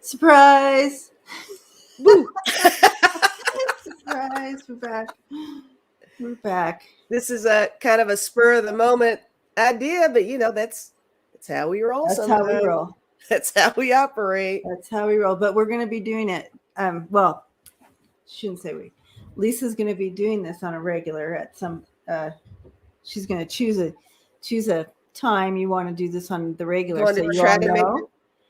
Surprise! Woo! Surprise! We're back. We're back. This is a kind of a spur of the moment idea, but that's how we roll. That's sometimes. how we roll. That's how we operate. That's how we roll. But we're going to be doing it. Well, shouldn't say we. Lisa's going to be doing this on a regular at some. She's going to choose a time you want to do this on the regular.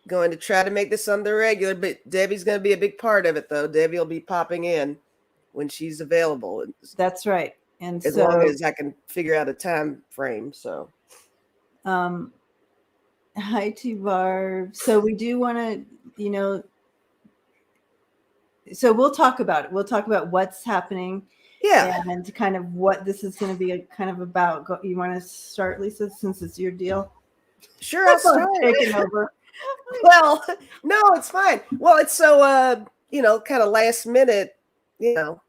Going to try to make this on the regular, but Debbie's going to be a big part of it, though. Debbie will be popping in when she's available. That's right. And as long as I can figure out a time frame. So, hi to Barb. So we do want to, so we'll talk about it. We'll talk about what's happening. Yeah. And kind of what this is going to be kind of about. You want to start, Lisa, since it's your deal? Sure, I'll start. Taking over. Well, no, it's fine. Well, it's so, kind of last minute,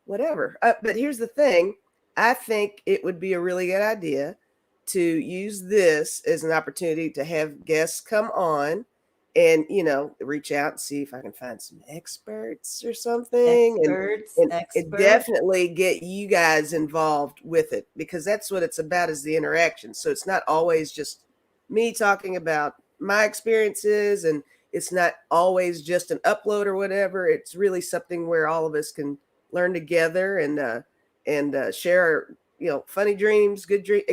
whatever. But here's the thing. I think it would be a really good idea to use this as an opportunity to have guests come on and, reach out and see if I can find some experts or something. And definitely get you guys involved with it, because that's what it's about, is the interaction. So it's not always just me talking about my experiences, and it's not always just an upload or whatever. It's really something where all of us can learn together and share, funny dreams, good dreams.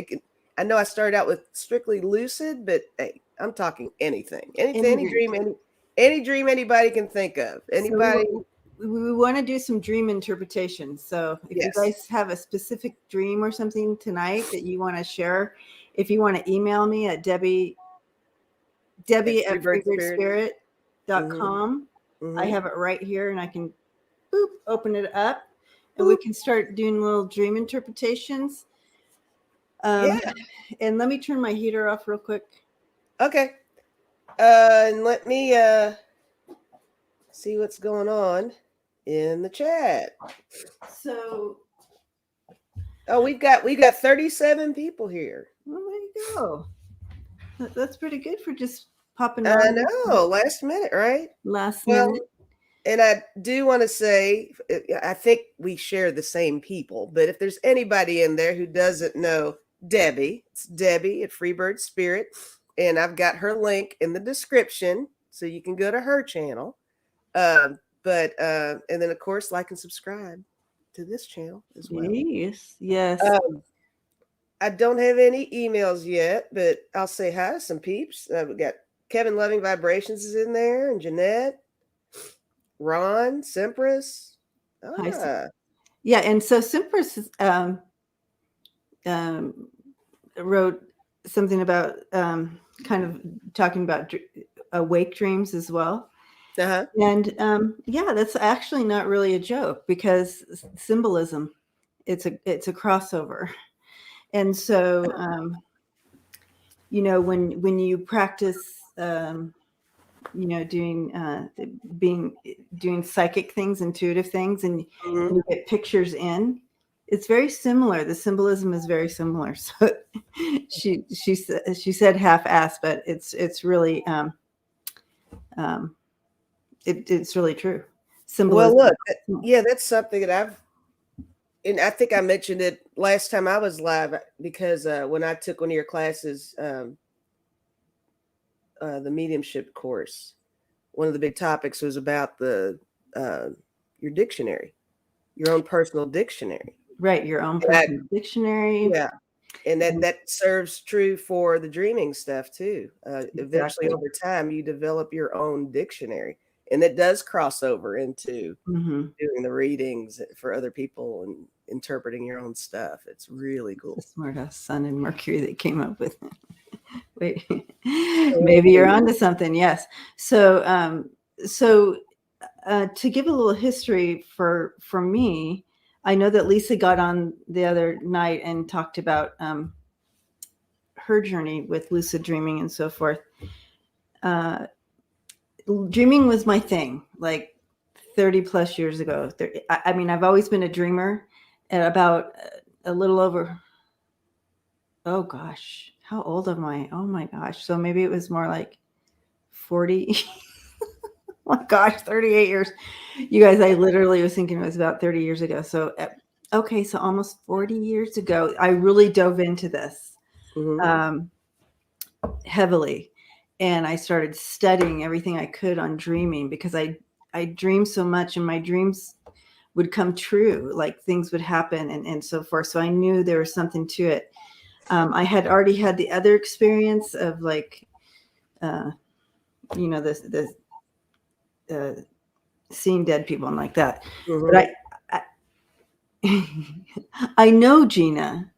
I know I started out with strictly lucid, but hey, I'm talking anything, any dream anybody can think of. Anybody. So we want to do some dream interpretation. So if you guys have a specific dream or something tonight that you want to share, if you want to email me at Debbie at freebirdspirit.com. Mm-hmm. I have it right here, and I can open it up, and we can start doing little dream interpretations. And let me turn my heater off real quick. Okay. And let me see what's going on in the chat. So, we've got 37 people here. Well, there you go. That's pretty good for just popping on. I know, last minute, right? Last minute. And I do want to say, I think we share the same people, but if there's anybody in there who doesn't know Debbie, it's Debbie at Freebird Spirit, and I've got her link in the description, so you can go to her channel. And then of course, like and subscribe to this channel as well. Yes. I don't have any emails yet, but I'll say hi to some peeps. We've got Kevin Loving Vibrations is in there, and Jeanette, Ron, Simpress. Yeah, and so Simpress wrote something about kind of talking about awake dreams as well. Uh-huh. And that's actually not really a joke, because symbolism, it's a crossover. And so when you practice doing psychic things, intuitive things, and you get pictures in, it's very similar. The symbolism is very similar. So she said half-assed, but it's really it's really true. Symbolism. Well, look, that's something that and I think I mentioned it last time I was live, because when I took one of your classes, the mediumship course, one of the big topics was about your dictionary, your own personal dictionary. Right, your own personal dictionary. Yeah, and that serves true for the dreaming stuff too. Eventually, over time, you develop your own dictionary, and it does cross over into doing the readings for other people and interpreting your own stuff. It's really cool. The smart ass Sun and Mercury that came up with it. Wait, maybe you're onto something. Yes. So to give a little history for me, I know that Lisa got on the other night and talked about her journey with lucid dreaming and so forth. Dreaming was my thing, like 30 plus years ago. I mean, I've always been a dreamer. At about a little over, oh gosh, how old am I? Oh my gosh. So maybe it was more like 40. Oh my gosh, 38 years. You guys, I literally was thinking it was about 30 years ago. So, okay, so almost 40 years ago, I really dove into this heavily. And I started studying everything I could on dreaming because I dreamed so much and my dreams would come true, like things would happen and so forth. So I knew there was something to it. I had already had the other experience of like, this seeing dead people and like that. But I know, Gina.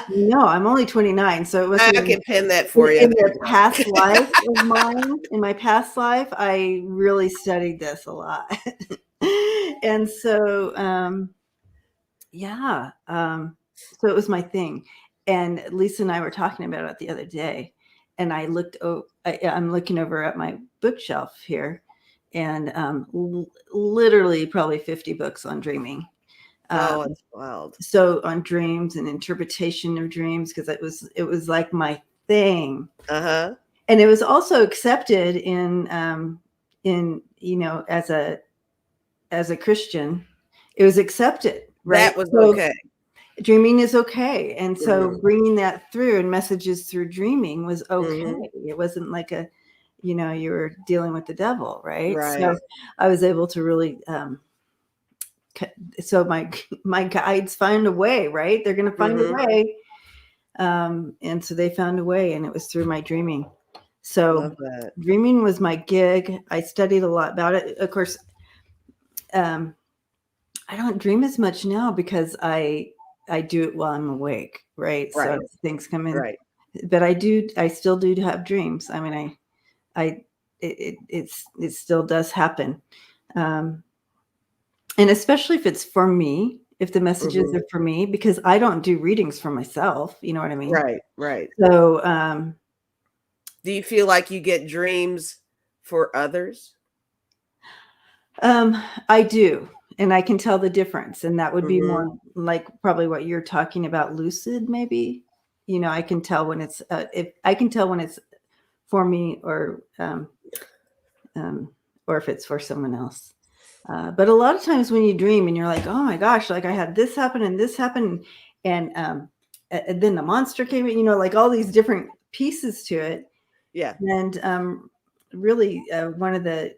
No, I'm only 29, so it was. I can pin that for you. In the past life of mine, in my past life, I really studied this a lot, and so yeah, so it was my thing. And Lisa and I were talking about it the other day, and I looked. I'm looking over at my bookshelf here, and literally probably 50 books on dreaming. That's wild. So on dreams and interpretation of dreams, because it was like my thing. And it was also accepted in as a Christian, it was accepted, right? That was okay. Dreaming is okay, and so bringing that through and messages through dreaming was okay. It wasn't like you were dealing with the devil, right? So I was able to really so my guides find a way, right? They're going to find a way. And so they found a way, and it was through my dreaming. So dreaming was my gig. I studied a lot about it. Of course, I don't dream as much now because I do it while I'm awake, right? So things come in, but I still do have dreams. I mean, it still does happen. And especially if it's for me, if the messages are for me, because I don't do readings for myself. You know what I mean? Right. So, do you feel like you get dreams for others? I do. And I can tell the difference. And that would be more like probably what you're talking about, lucid, maybe. I can tell when it's, for me or if it's for someone else. But a lot of times when you dream and you're like, oh my gosh, like I had this happen and this happened, and then the monster came in, like all these different pieces to it. Yeah. And really, one of the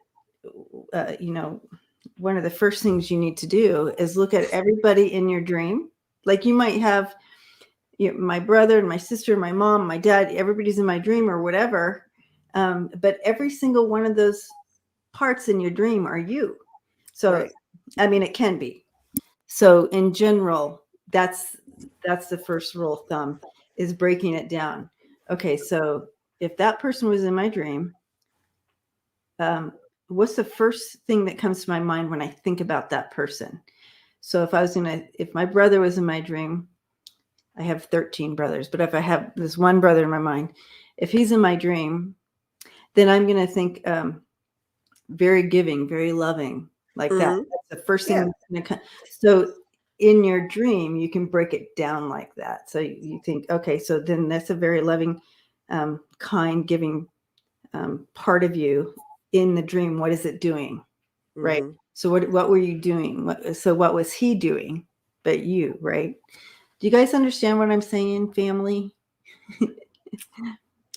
first things you need to do is look at everybody in your dream. Like you might have my brother and my sister, my mom, my dad, everybody's in my dream or whatever. But every single one of those parts in your dream are you. So, I mean, it can be. So in general, that's the first rule of thumb, is breaking it down. Okay, so if that person was in my dream, what's the first thing that comes to my mind when I think about that person? So if my brother was in my dream, I have 13 brothers, but if I have this one brother in my mind, if he's in my dream, then I'm going to think very giving, very loving, like that. That's the first thing that's going to come. So in your dream, you can break it down like that. So you think, okay, so then that's a very loving, kind, giving part of you in the dream. What is it doing? Right. So what were you doing? What was he doing but you, right? Do you guys understand what I'm saying, family?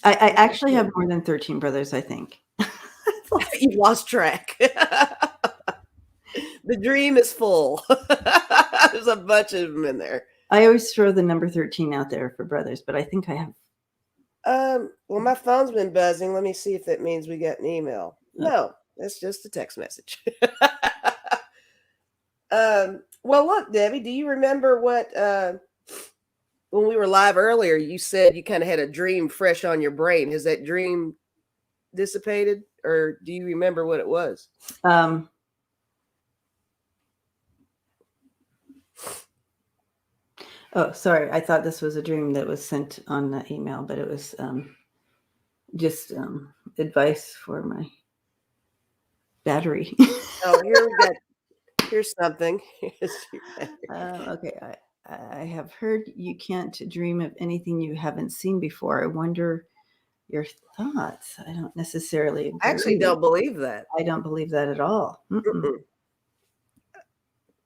I actually have more than 13 brothers, I think. You've lost track. The dream is full. There's a bunch of them in there. I always throw the number 13 out there for brothers, but I think I have. Well, my phone's been buzzing. Let me see if that means we got an email. No, that's just a text message. Well, look, Debbie, do you remember what when we were live earlier, you said you kind of had a dream fresh on your brain. Has that dream dissipated, or do you remember what it was? Oh, sorry. I thought this was a dream that was sent on the email, but it was just advice for my battery. Oh, here we go. Here's something. Okay. I have heard you can't dream of anything you haven't seen before. I wonder your thoughts. I don't necessarily agree. I actually don't believe that. I don't believe that at all.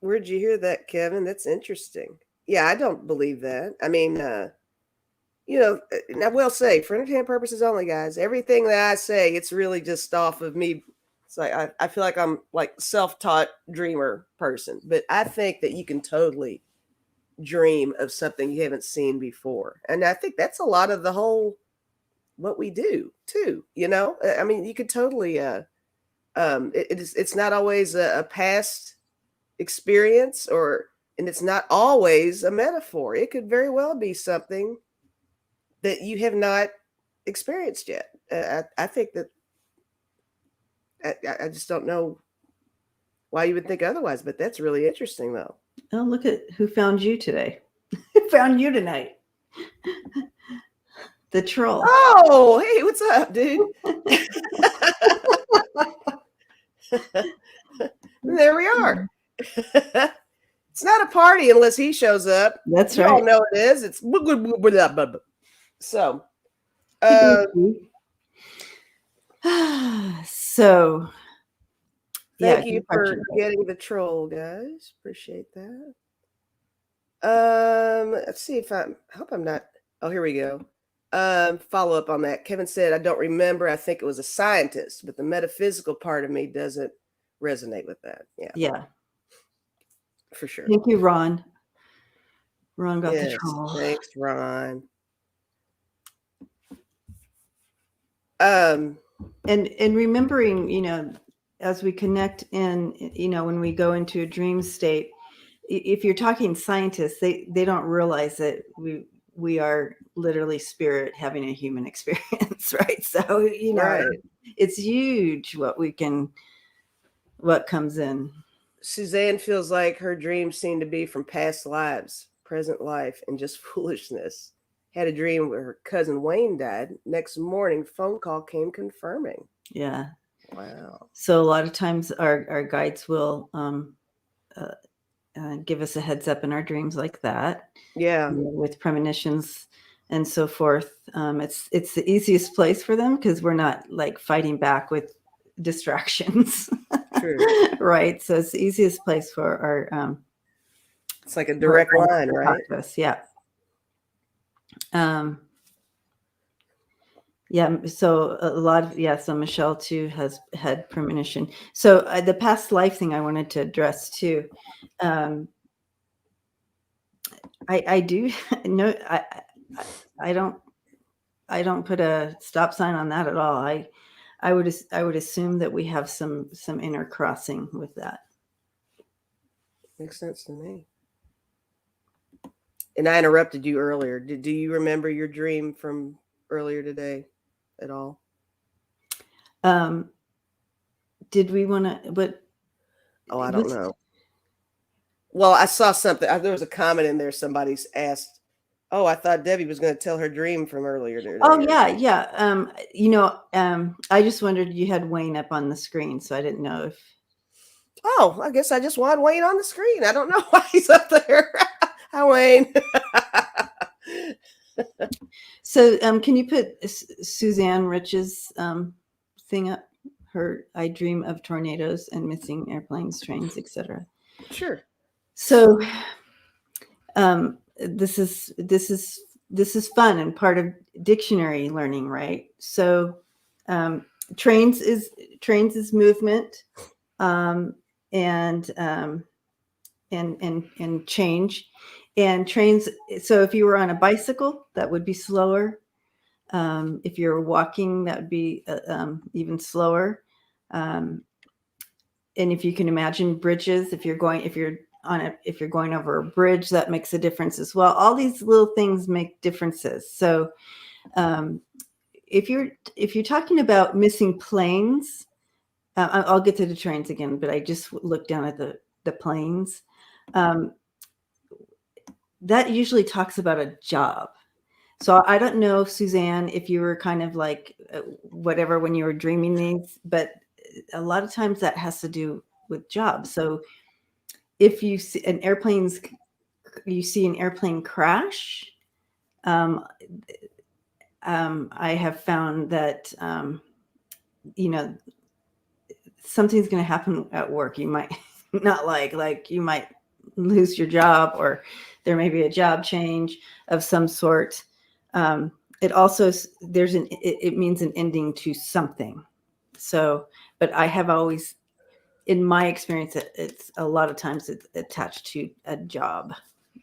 Where'd you hear that, Kevin? That's interesting. Yeah, I don't believe that. I mean, and I will say, for entertainment purposes only, guys, everything that I say, it's really just off of me. It's like I feel like I'm like self-taught dreamer person, but I think that you can totally dream of something you haven't seen before, and I think that's a lot of the whole what we do too. I mean, you could totally. It's not always a past experience, and it's not always a metaphor. It could very well be something that you have not experienced yet. I think that I just don't know why you would think otherwise, but that's really interesting, though. Oh, look at who found you today. Who found you tonight? The troll. Oh, hey, what's up, dude? There we are. It's not a party unless he shows up. That's You right. all know it is. It's so. So, Thank you for getting the troll, guys. Appreciate that. Let's see if I hope I'm not. Oh, here we go. Follow up on that. Kevin said, I don't remember. I think it was a scientist, but the metaphysical part of me doesn't resonate with that. Yeah. Yeah. For sure. Thank you, Ron. Ron got the troll. Thanks, Ron. And remembering, as we connect in, when we go into a dream state, if you're talking scientists, they don't realize that we are literally spirit having a human experience, right? So, right. It's huge what comes in. Suzanne feels like her dreams seem to be from past lives, present life, and just foolishness. Had a dream where her cousin Wayne died. Next morning, phone call came confirming. Yeah. Wow. So a lot of times our guides will give us a heads up in our dreams like that. Yeah. With premonitions and so forth. It's the easiest place for them because we're not like fighting back with distractions. True. Right. So it's the easiest place for our it's like a direct line, right? Yeah. Yeah. So a lot of, so Michelle too has had premonition. So the past life thing I wanted to address too. I do know. I don't put a stop sign on that at all. I would assume that we have some inner crossing with that. Makes sense to me. And I interrupted you earlier. Do you remember your dream from earlier today at all? Did we want to? But I don't know. Well, I saw something. There was a comment in there. Somebody's asked, "Oh, I thought Debbie was going to tell her dream from earlier today." Oh yeah. I just wondered, you had Wayne up on the screen, so I didn't know if. Oh, I guess I just want Wayne on the screen. I don't know why he's up there. Hi, Wayne. So, can you put Suzanne Rich's thing up? I dream of tornadoes and missing airplanes, trains, etc. Sure. So, this is fun and part of dictionary learning, right? So, trains is movement, and change. And trains, so if you were on a bicycle, that would be slower. If you're walking, that would be even slower. And if you can imagine bridges, if you're going over a bridge, that makes a difference as well. All these little things make differences. So if you're talking about missing planes, I'll get to the trains again, but I just looked down at the planes. That usually talks about a job. So I don't know, Suzanne, if you were kind of like whatever when you were dreaming these, but a lot of times that has to do with jobs. So if you see an airplane crash, I have found that, you know, something's going to happen at work. You might not like you might lose your job, or there may be a job change of some sort. It also, it means an ending to something. So, but I have always, in my experience, it's a lot of times it's attached to a job,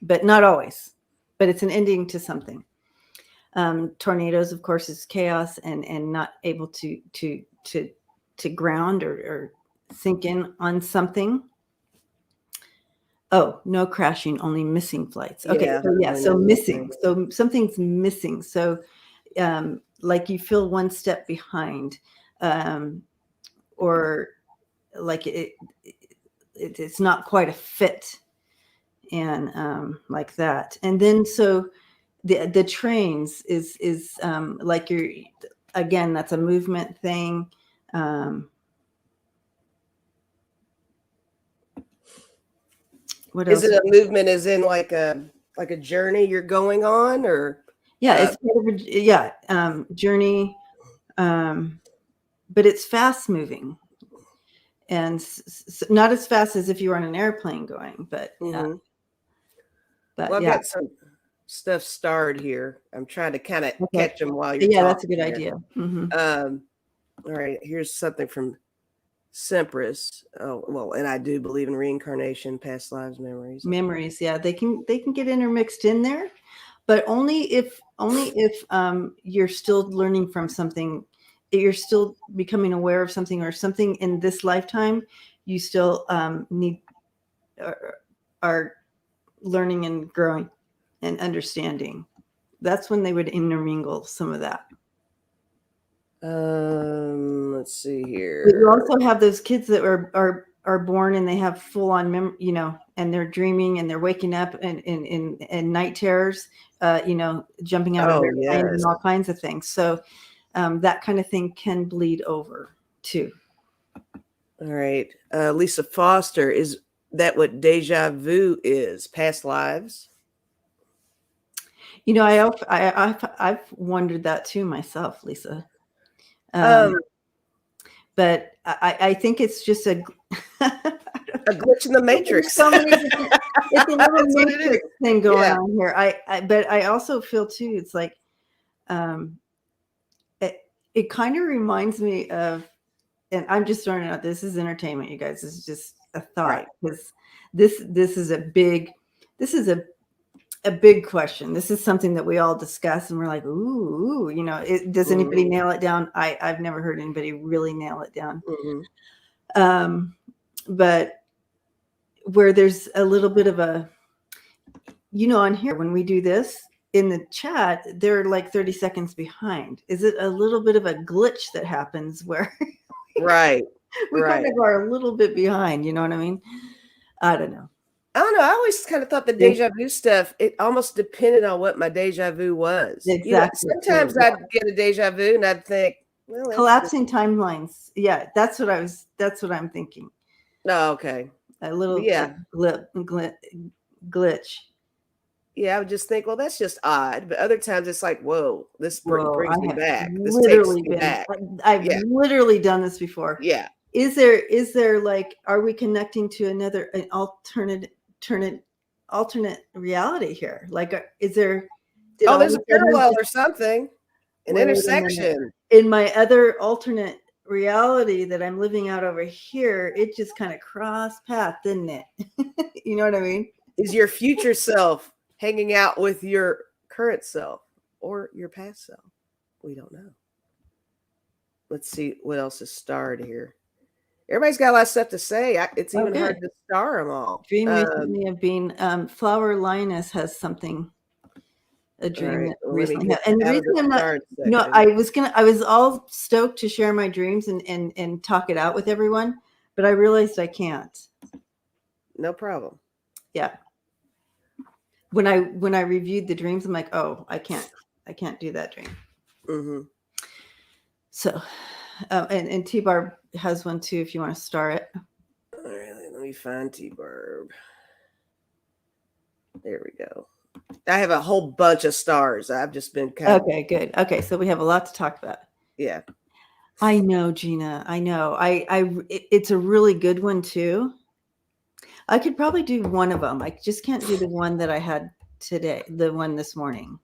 but not always, but it's an ending to something. Tornadoes, of course, is chaos and not able to ground or sink in on something. Oh, no crashing, only missing flights. Okay, Yeah, so yeah, I so know. missing. So something's missing. So like you feel one step behind, or like it's not quite a fit, and like that. And then so the trains is like you're, again, that's a movement thing. What Is else? it a movement as in like a journey you're going on, or Yeah, it's kind of a, yeah, journey, but it's fast moving, and not as fast as if you were on an airplane going, but well, I've yeah. got some stuff starred here. I'm trying to kind of Okay. catch them while you're Yeah, that's a talking good here. idea. Mm-hmm. All right, here's something from Symbolism. Oh, well, and I do believe in reincarnation, past lives, memories. Memories, yeah, they can get intermixed in there, but only if you're still learning from something, you're still becoming aware of something, or something in this lifetime you still need, are learning and growing and understanding. That's when they would intermingle some of that. Let's see here. But you also have those kids that are born and they have full on and they're dreaming and they're waking up in night terrors, jumping out of airplanes and all kinds of things. So that kind of thing can bleed over too. All right, Lisa Foster, is that what deja vu is? Past lives? I've wondered that too myself, Lisa. But I think it's just a glitch in the matrix. So many different, it's a little matrix thing going on here. But I also feel too, it's like, it kind of reminds me of, and I'm just throwing it out, this is entertainment, you guys. This is just a thought, because this is a big question. This is something that we all discuss, and we're like, ooh, does anybody nail it down? I've never heard anybody really nail it down. But where there's a little bit of a, on here, when we do this in the chat, they're like 30 seconds behind. Is it a little bit of a glitch that happens where we kind of are a little bit behind? You know what I mean? I don't know. I don't know. I always kind of thought the deja vu stuff, it almost depended on what my deja vu was. Exactly. Sometimes I'd get a deja vu and I'd think, well, collapsing timelines. Yeah, that's what I'm thinking. Oh, okay. A little glitch. Yeah, I would just think, well, that's just odd. But other times it's like, whoa, this brings me back. This literally takes me back. I've literally done this before. Yeah. Is there like, are we connecting to an alternate reality here? Like, is there? There's a parallel or something, an intersection. In my other alternate reality that I'm living out over here, it just kind of crossed path, didn't it? You know what I mean? Is your future self hanging out with your current self or your past self? We don't know. Let's see what else is starred here. Everybody's got a lot of stuff to say. It's even hard to star them all. Dream recently of being Flower Linus has something. A dream that recently had. And the reason I'm not, I was all stoked to share my dreams and talk it out with everyone, but I realized I can't. No problem. Yeah. When I reviewed the dreams, I'm like, oh, I can't do that dream. Mm-hmm. So, and T-Barb has one too, if you want to star it. All right, let me find T-Barb. There we go. I have a whole bunch of stars. I've just been kind of, Okay, good. Okay, so we have a lot to talk about. yeah. I know, Gina. I know. It's a really good one too. I could probably do one of them. I just can't do the one that I had today, the one this morning.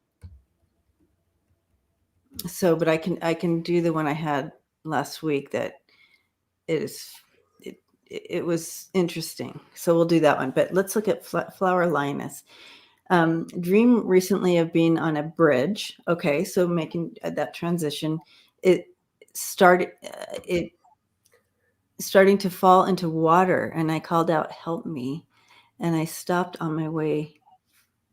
So, but I can do the one I had last week. That is it was interesting. So we'll do that one. But let's look at Flower Lioness. Dream recently of being on a bridge. Okay, so making that transition. It started. It starting to fall into water, and I called out, "Help me!" And I stopped on my way,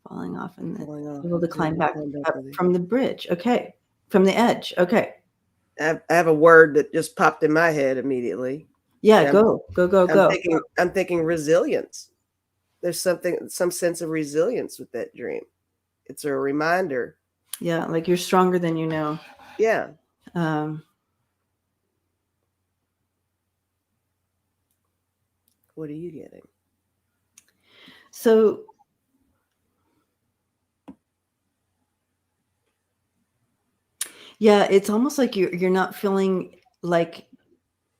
falling off, and able to climb back up from the bridge. Okay, from the edge. Okay. I have a word that just popped in my head immediately. Yeah, go. I'm thinking resilience. There's some sense of resilience with that dream. It's a reminder. Yeah, like you're stronger than you know. Yeah. What are you getting? So yeah, it's almost like you're not feeling like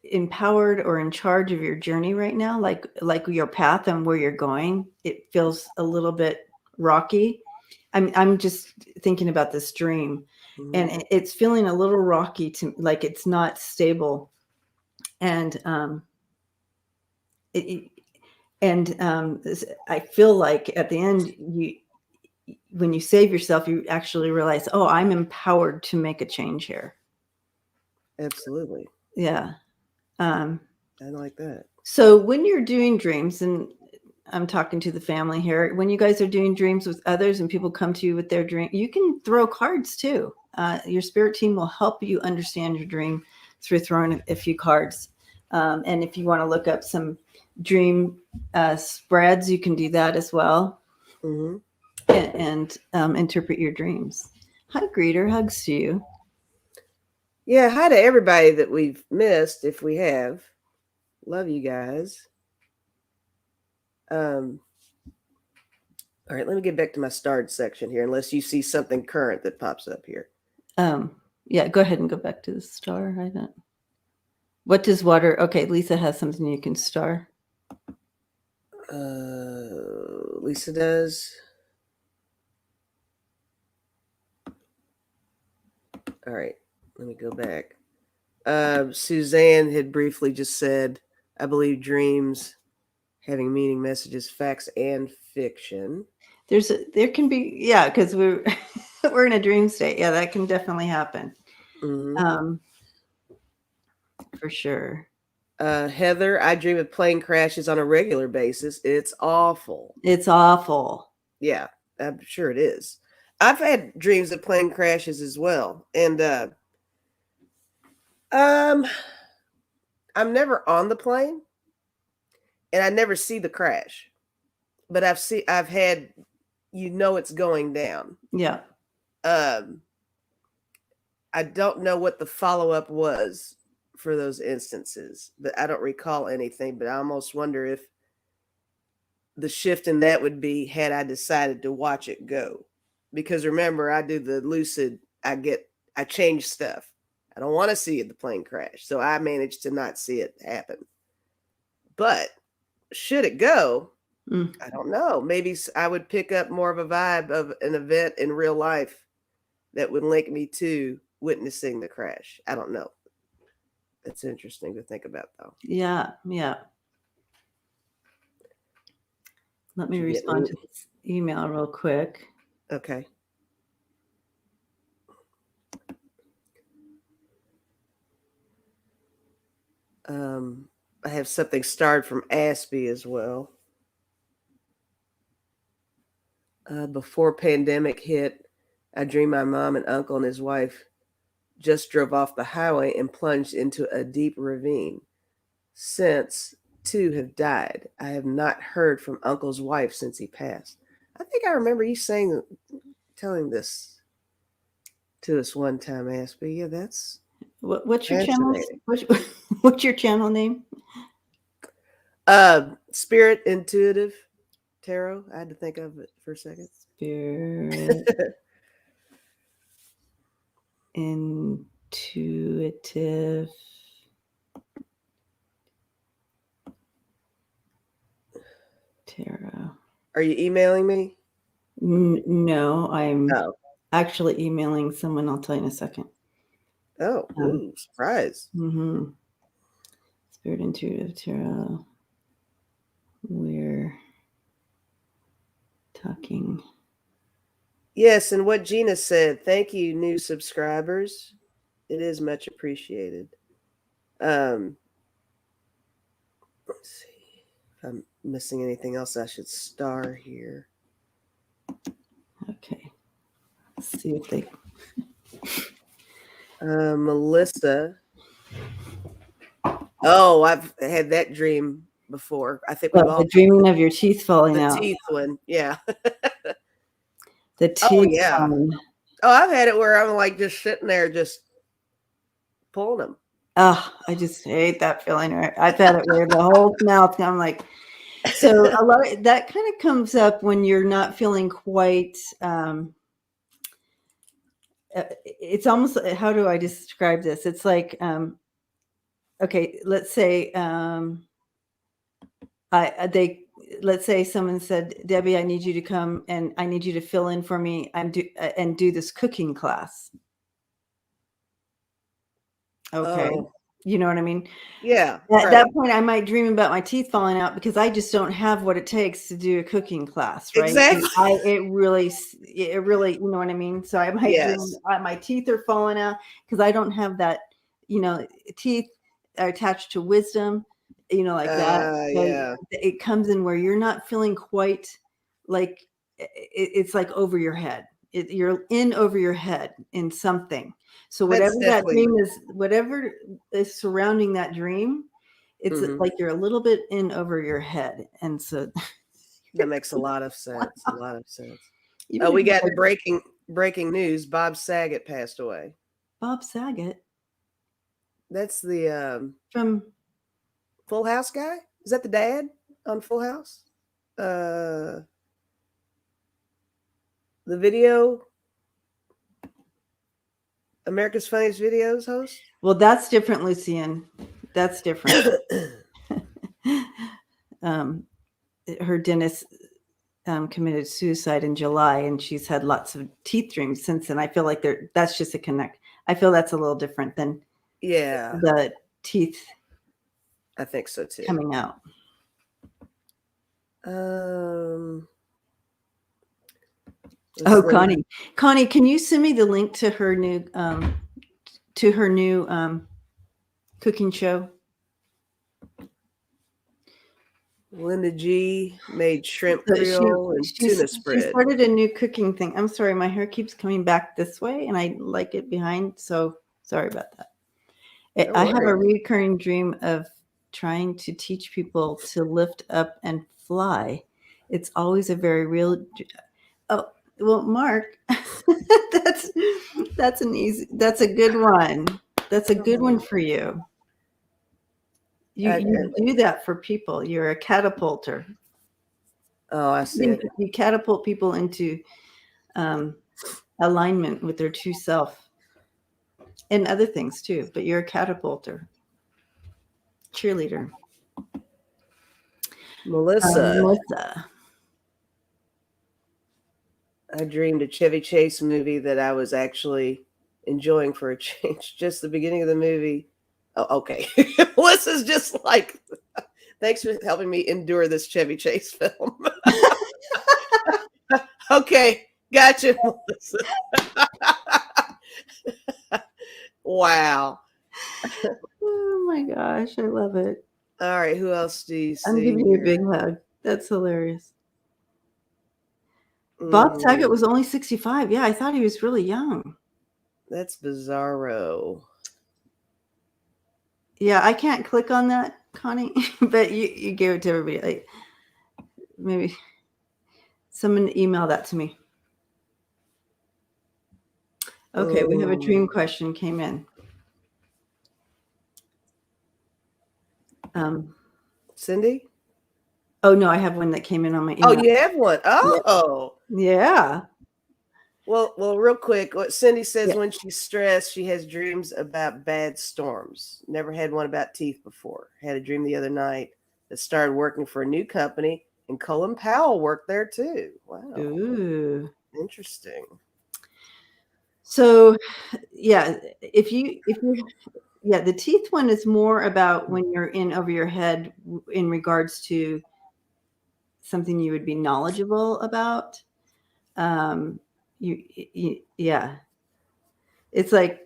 empowered or in charge of your journey right now, like your path and where you're going. It feels a little bit rocky. I'm just thinking about this dream, and it's feeling a little rocky to like it's not stable, and I feel like at the end when you save yourself, you actually realize, oh, I'm empowered to make a change here. Absolutely. Yeah. I like that. So when you're doing dreams, and I'm talking to the family here, when you guys are doing dreams with others and people come to you with their dream, you can throw cards too. Your spirit team will help you understand your dream through throwing a few cards. And if you want to look up some dream spreads, you can do that as well. Mm-hmm. And interpret your dreams. Hi, Greeter. Hugs to you. Yeah, hi to everybody that we've missed, if we have. Love you guys. All right, let me get back to my starred section here, unless you see something current that pops up here. Yeah, go ahead and go back to the star. I don't. What does water? Okay, Lisa has something you can star. Lisa does. All right, let me go back. Suzanne had briefly just said, I believe dreams having meaning, messages, facts, and fiction. There can be, yeah, because we're we're in a dream state. Yeah, that can definitely happen. Mm-hmm. For sure. Heather, I dream of plane crashes on a regular basis. It's awful. It's awful. Yeah, I'm sure it is. I've had dreams of plane crashes as well. And I'm never on the plane and I never see the crash. But I've had, it's going down. Yeah. I don't know what the follow-up was for those instances, but I don't recall anything, but I almost wonder if the shift in that would be had I decided to watch it go. Because remember, I do the lucid, I change stuff. I don't want to see the plane crash. So I managed to not see it happen. But should it go, I don't know. Maybe I would pick up more of a vibe of an event in real life that would link me to witnessing the crash. I don't know. That's interesting to think about, though. Yeah. Let me respond to this email real quick. Okay. I have something starred from Aspie as well. Before pandemic hit, I dreamed my mom and uncle and his wife just drove off the highway and plunged into a deep ravine. Since, two have died. I have not heard from uncle's wife since he passed. I think I remember you telling this to us one time, Aspie. Yeah, that's what's your channel? What's your channel name? Spirit Intuitive Tarot. I had to think of it for a second. Spirit. Intuitive. Tarot. Are you emailing me? No, I'm Oh. actually emailing someone. I'll tell you in a second. Oh, ooh, surprise. Mm-hmm. Spirit Intuitive Tarot. We're talking. Yes, and what Gina said, thank you, new subscribers. It is much appreciated. Let's see if I'm missing anything else. I should star here. Okay. Let's see if they. Melissa. Oh, I've had that dream before. I think we've all the dreaming of your teeth falling the out. teeth one. Yeah. The teeth. yeah. One. Oh, I've had it where I'm like just sitting there, just pulling them. Oh, I just hate that feeling. I've had it where the whole mouth. I'm like, so a lot of that kind of comes up when you're not feeling quite. It's almost, how do I describe this? It's like, okay, let's say let's say someone said, Debbie, I need you to come and I need you to fill in for me and do this cooking class. Okay. Oh, You know what I mean? yeah. At that point, I might dream about my teeth falling out because I just don't have what it takes to do a cooking class, right? Exactly. It really, you know what I mean? So I might dream my teeth are falling out because I don't have that, teeth are attached to wisdom, like that. Yeah. It comes in where you're not feeling quite like it's like over your head. You're in over your head in something. So whatever that dream is, whatever is surrounding that dream, it's like you're a little bit in over your head. And so that makes a lot of sense. A lot of sense. Oh, we got breaking news. Bob Saget passed away. Bob Saget? That's the from Full House guy? Is that the dad on Full House? The video, America's Funniest Videos host? Well, that's different, Lucian. That's different. Her dentist committed suicide in July, and she's had lots of teeth dreams since then. I feel like that's just a connect. I feel that's a little different than the teeth. I think so too. Coming out. Connie, can you send me the link to her new cooking show? Linda G made shrimp creole and tuna spread. She started a new cooking thing. I'm sorry, my hair keeps coming back this way, and I like it behind. So sorry about that. I have a recurring dream of trying to teach people to lift up and fly. It's always a very real. Oh well, Mark, that's a good one. That's a good one for you. You do that for people. You're a catapulter. Oh, I see. You catapult people into alignment with their true self and other things too, but you're a catapulter. Cheerleader. Melissa. I dreamed a Chevy Chase movie that I was actually enjoying for a change. Just the beginning of the movie. Oh, okay. Melissa's just like, thanks for helping me endure this Chevy Chase film. Okay, gotcha, Melissa. Wow. Oh my gosh, I love it. All right, who else do you see? I'm giving you a big hug. That's hilarious. Bob Saget was only 65. Yeah, I thought he was really young. That's bizarro. Yeah, I can't click on that, Connie, but you gave it to everybody. Like, maybe someone email that to me. Okay, we have a dream question came in. Cindy? Oh no, I have one that came in on my email. Oh, you have one. Oh. Yeah. Well, real quick, what Cindy says, Yeah. when she's stressed, she has dreams about bad storms. Never had one about teeth before. Had a dream the other night that started working for a new company, and Colin Powell worked there too. Wow. Ooh. Interesting. So yeah, if you yeah, the teeth one is more about when you're in over your head in regards to something you would be knowledgeable about. Yeah, it's like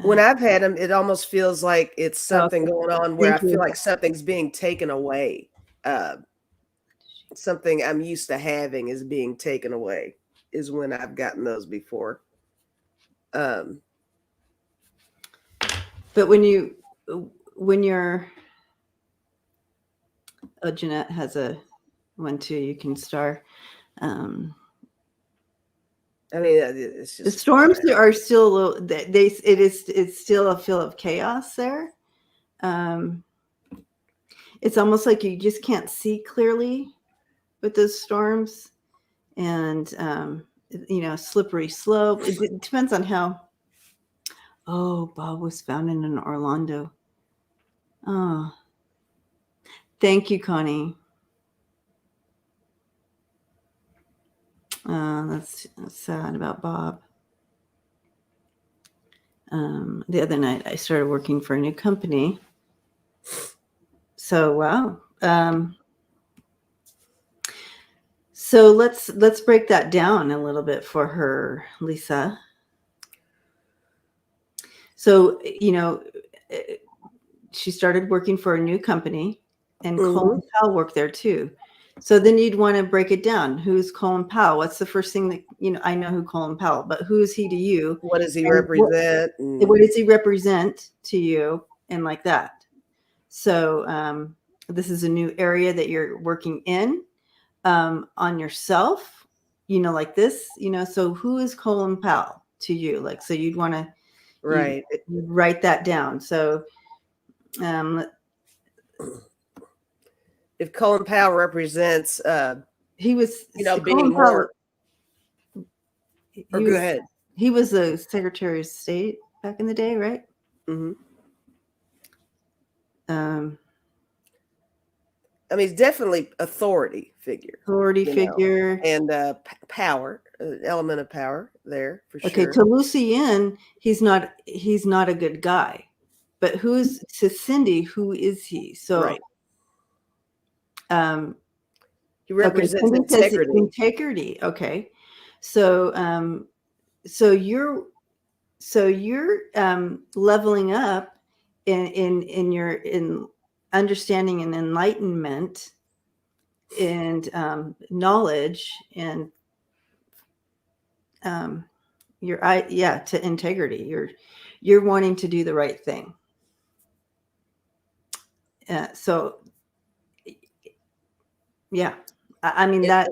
When I've had them, it almost feels like it's something okay. going on where I Thank feel you. like something's being taken away. Something I'm used to having is being taken away, is when I've gotten those before. But when you're oh, Jeanette has a one too. You can star. I mean, it's just The storms are still a little. It's still a feel of chaos there. It's almost like you just can't see clearly with those storms, and slippery slope. It depends on how. Oh, Bob was found in an Orlando. Oh, thank you, Connie. That's sad about Bob. The other night I started working for a new company. So wow. So let's break that down a little bit for her, Lisa. So she started working for a new company, and Colin Powell worked there too. So then you'd want to break it down. Who's Colin Powell? What's the first thing that I know who Colin Powell, but who is he to you? What does he represent? What does he represent to you? And like that. So this is a new area that you're working in on yourself, like this, so who is Colin Powell to you? Like, so you'd want to write that down. So if Colin Powell represents he was being more go ahead. He was the Secretary of State back in the day, right? I mean, he's definitely authority figure. And power, element of power there for sure. Okay, to Lucien, he's not a good guy. But who's to Cindy? Who is he? So he represents integrity. Integrity. Okay, so you're leveling up in your understanding and enlightenment and knowledge and to integrity. You're wanting to do the right thing. So yeah, I mean that.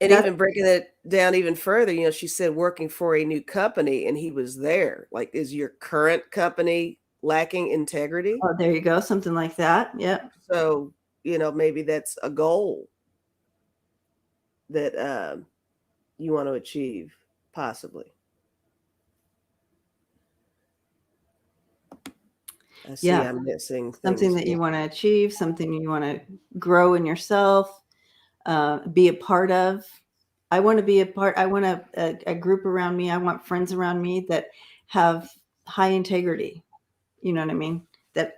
And even breaking it down even further, she said working for a new company and he was there. Like, is your current company lacking integrity? Oh, there you go. Something like that. Yeah. So, maybe that's a goal that you want to achieve, possibly. I see I'm missing something that you want to achieve, something you want to grow in yourself, be a part of. I want to be a part. I want a group around me. I want friends around me that have high integrity. You know what I mean? That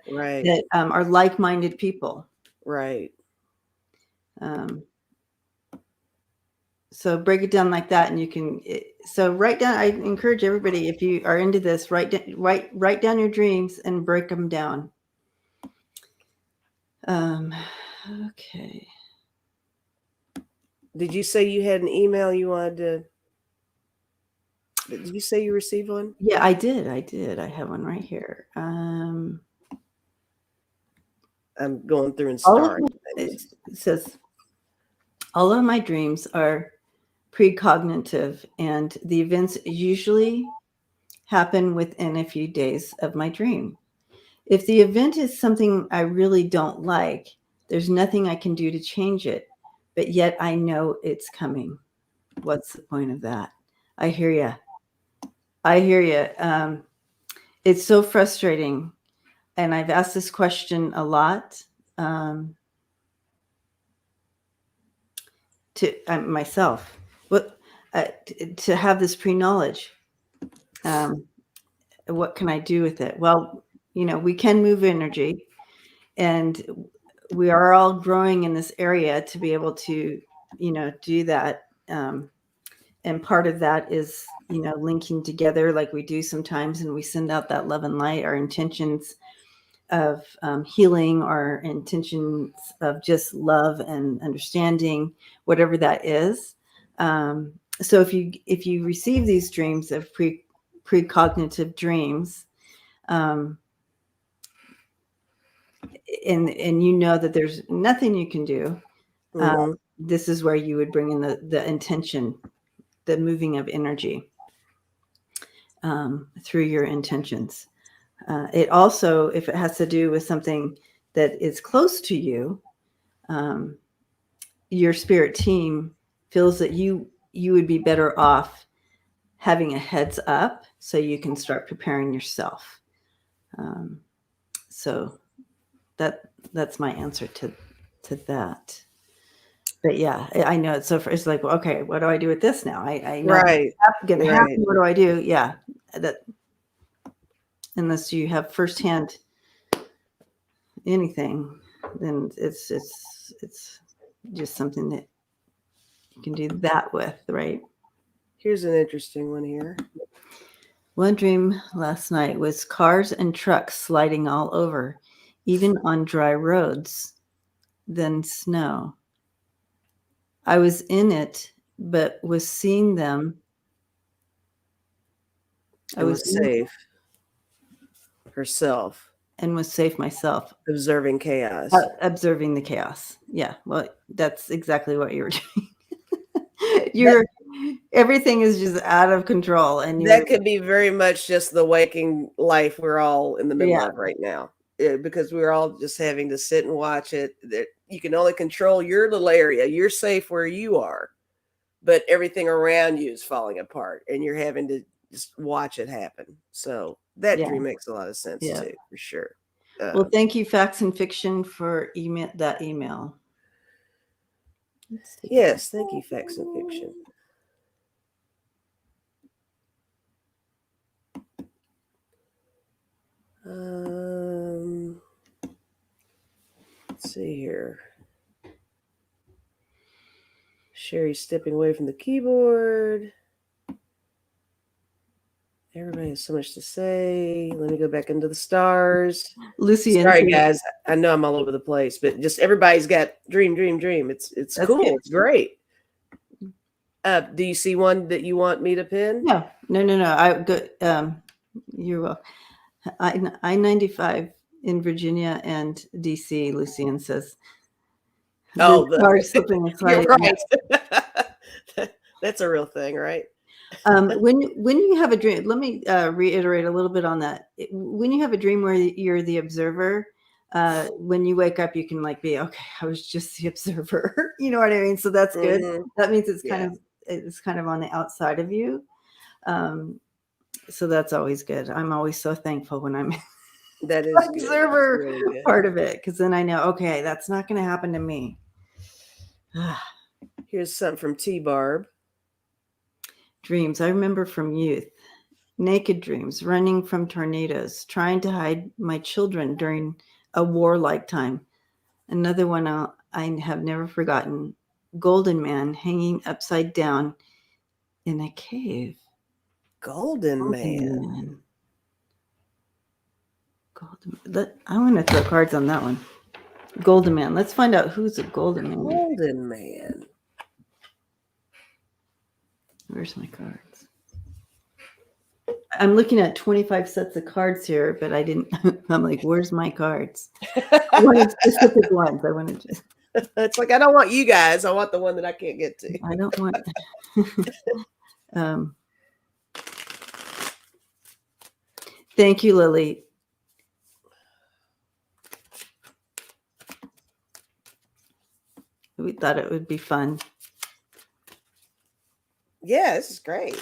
are like-minded people. Right. So break it down like that, and you can. So write down. I encourage everybody, if you are into this, write down your dreams and break them down. Okay. Did you say you had an email you wanted to? Did you say you received one? Yeah, I did. I have one right here. I'm going through and starting. It says, all of my dreams are precognitive, and the events usually happen within a few days of my dream. If the event is something I really don't like, there's nothing I can do to change it, but yet I know it's coming. What's the point of that? I hear you. I hear you. It's so frustrating. And I've asked this question a lot to myself. To have this pre-knowledge. What can I do with it? Well, we can move energy, and we are all growing in this area to be able to, do that. And part of that is, linking together like we do sometimes, and we send out that love and light, our intentions of healing, our intentions of just love and understanding, whatever that is. So if you receive these dreams of precognitive dreams, and you know that there's nothing you can do, this is where you would bring in the intention, the moving of energy through your intentions. It also, if it has to do with something that is close to you, your spirit team feels that you would be better off having a heads up so you can start preparing yourself. So that's my answer to that. But yeah, I know it's it's like, well, okay, what do I do with this now? I know Right. it's going to happen. What do I do? Yeah, that unless you have firsthand anything, then it's just something that you can do that with, right? Here's an interesting one here. One dream last night was cars and trucks sliding all over, even on dry roads, then snow. I was in it, but was seeing them. I was safe herself. And was safe myself. Observing chaos. Observing the chaos. Yeah, well, that's exactly what you were doing. Everything is just out of control, and that could be very much just the waking life we're all in the middle of right now, because we're all just having to sit and watch it. You can only control your little area. You're safe where you are, but everything around you is falling apart, and you're having to just watch it happen. So that dream makes a lot of sense too, for sure. Well, thank you, Facts and Fiction, for that email. Yes, thank you, Facts and Fiction. Let's see here. Sherry's stepping away from the keyboard. Everybody has so much to say. Let me go back into the stars. Lucy, sorry guys, I know I'm all over the place, but just everybody's got dream. It's cool. Good. It's great. Do you see one that you want me to pin? No. I good. You're welcome. I-95 in Virginia and DC. Lucian says. Oh, you're right. That's a real thing, right? When you have a dream, let me reiterate a little bit on that. When you have a dream where you're the observer, when you wake up, you can be, okay, I was just the observer. You know what I mean? So that's good. That means it's kind of on the outside of you. So that's always good. I'm always so thankful when I'm that is observer really part of it, because then I know, okay, that's not going to happen to me. Here's something from T-Barb. Dreams I remember from youth. Naked dreams, running from tornadoes, trying to hide my children during a warlike time. Another one I have never forgotten. Golden man hanging upside down in a cave. Golden man. I want to throw cards on that one. Golden man. Let's find out who's a golden man. Golden man. Where's my cards? I'm looking at 25 sets of cards here, but I didn't. I'm like, where's my cards? I wanted specific ones. I wanted to. It's like, I don't want you guys. I want the one that I can't get to. I don't want. Thank you, Lily. thought it would be fun. Yeah, this is great.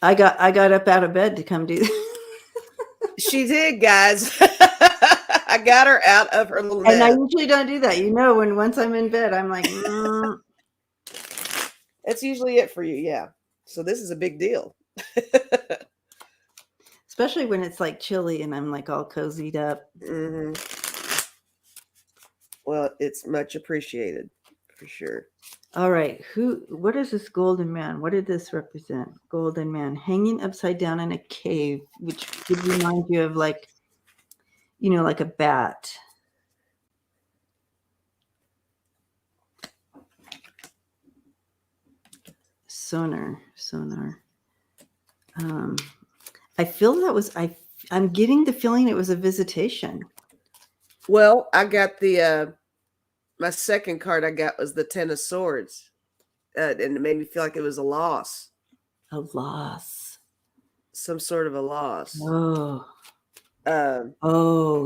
I got up out of bed to come do this. She did, guys. I got her out of her little And I nest. usually don't do that. When once I'm in bed, I'm like, That's usually it for you, yeah. So this is a big deal. especially when it's like chilly and I'm like all cozied up. Mm-hmm. Well, it's much appreciated for sure. All right. What is this golden man? What did this represent? Golden man hanging upside down in a cave, which would remind you of like a bat. Sonar. I feel I'm getting the feeling it was a visitation. Well, I got the my second card I got was the Ten of Swords. And it made me feel like it was a loss. A loss. Some sort of a loss. Oh.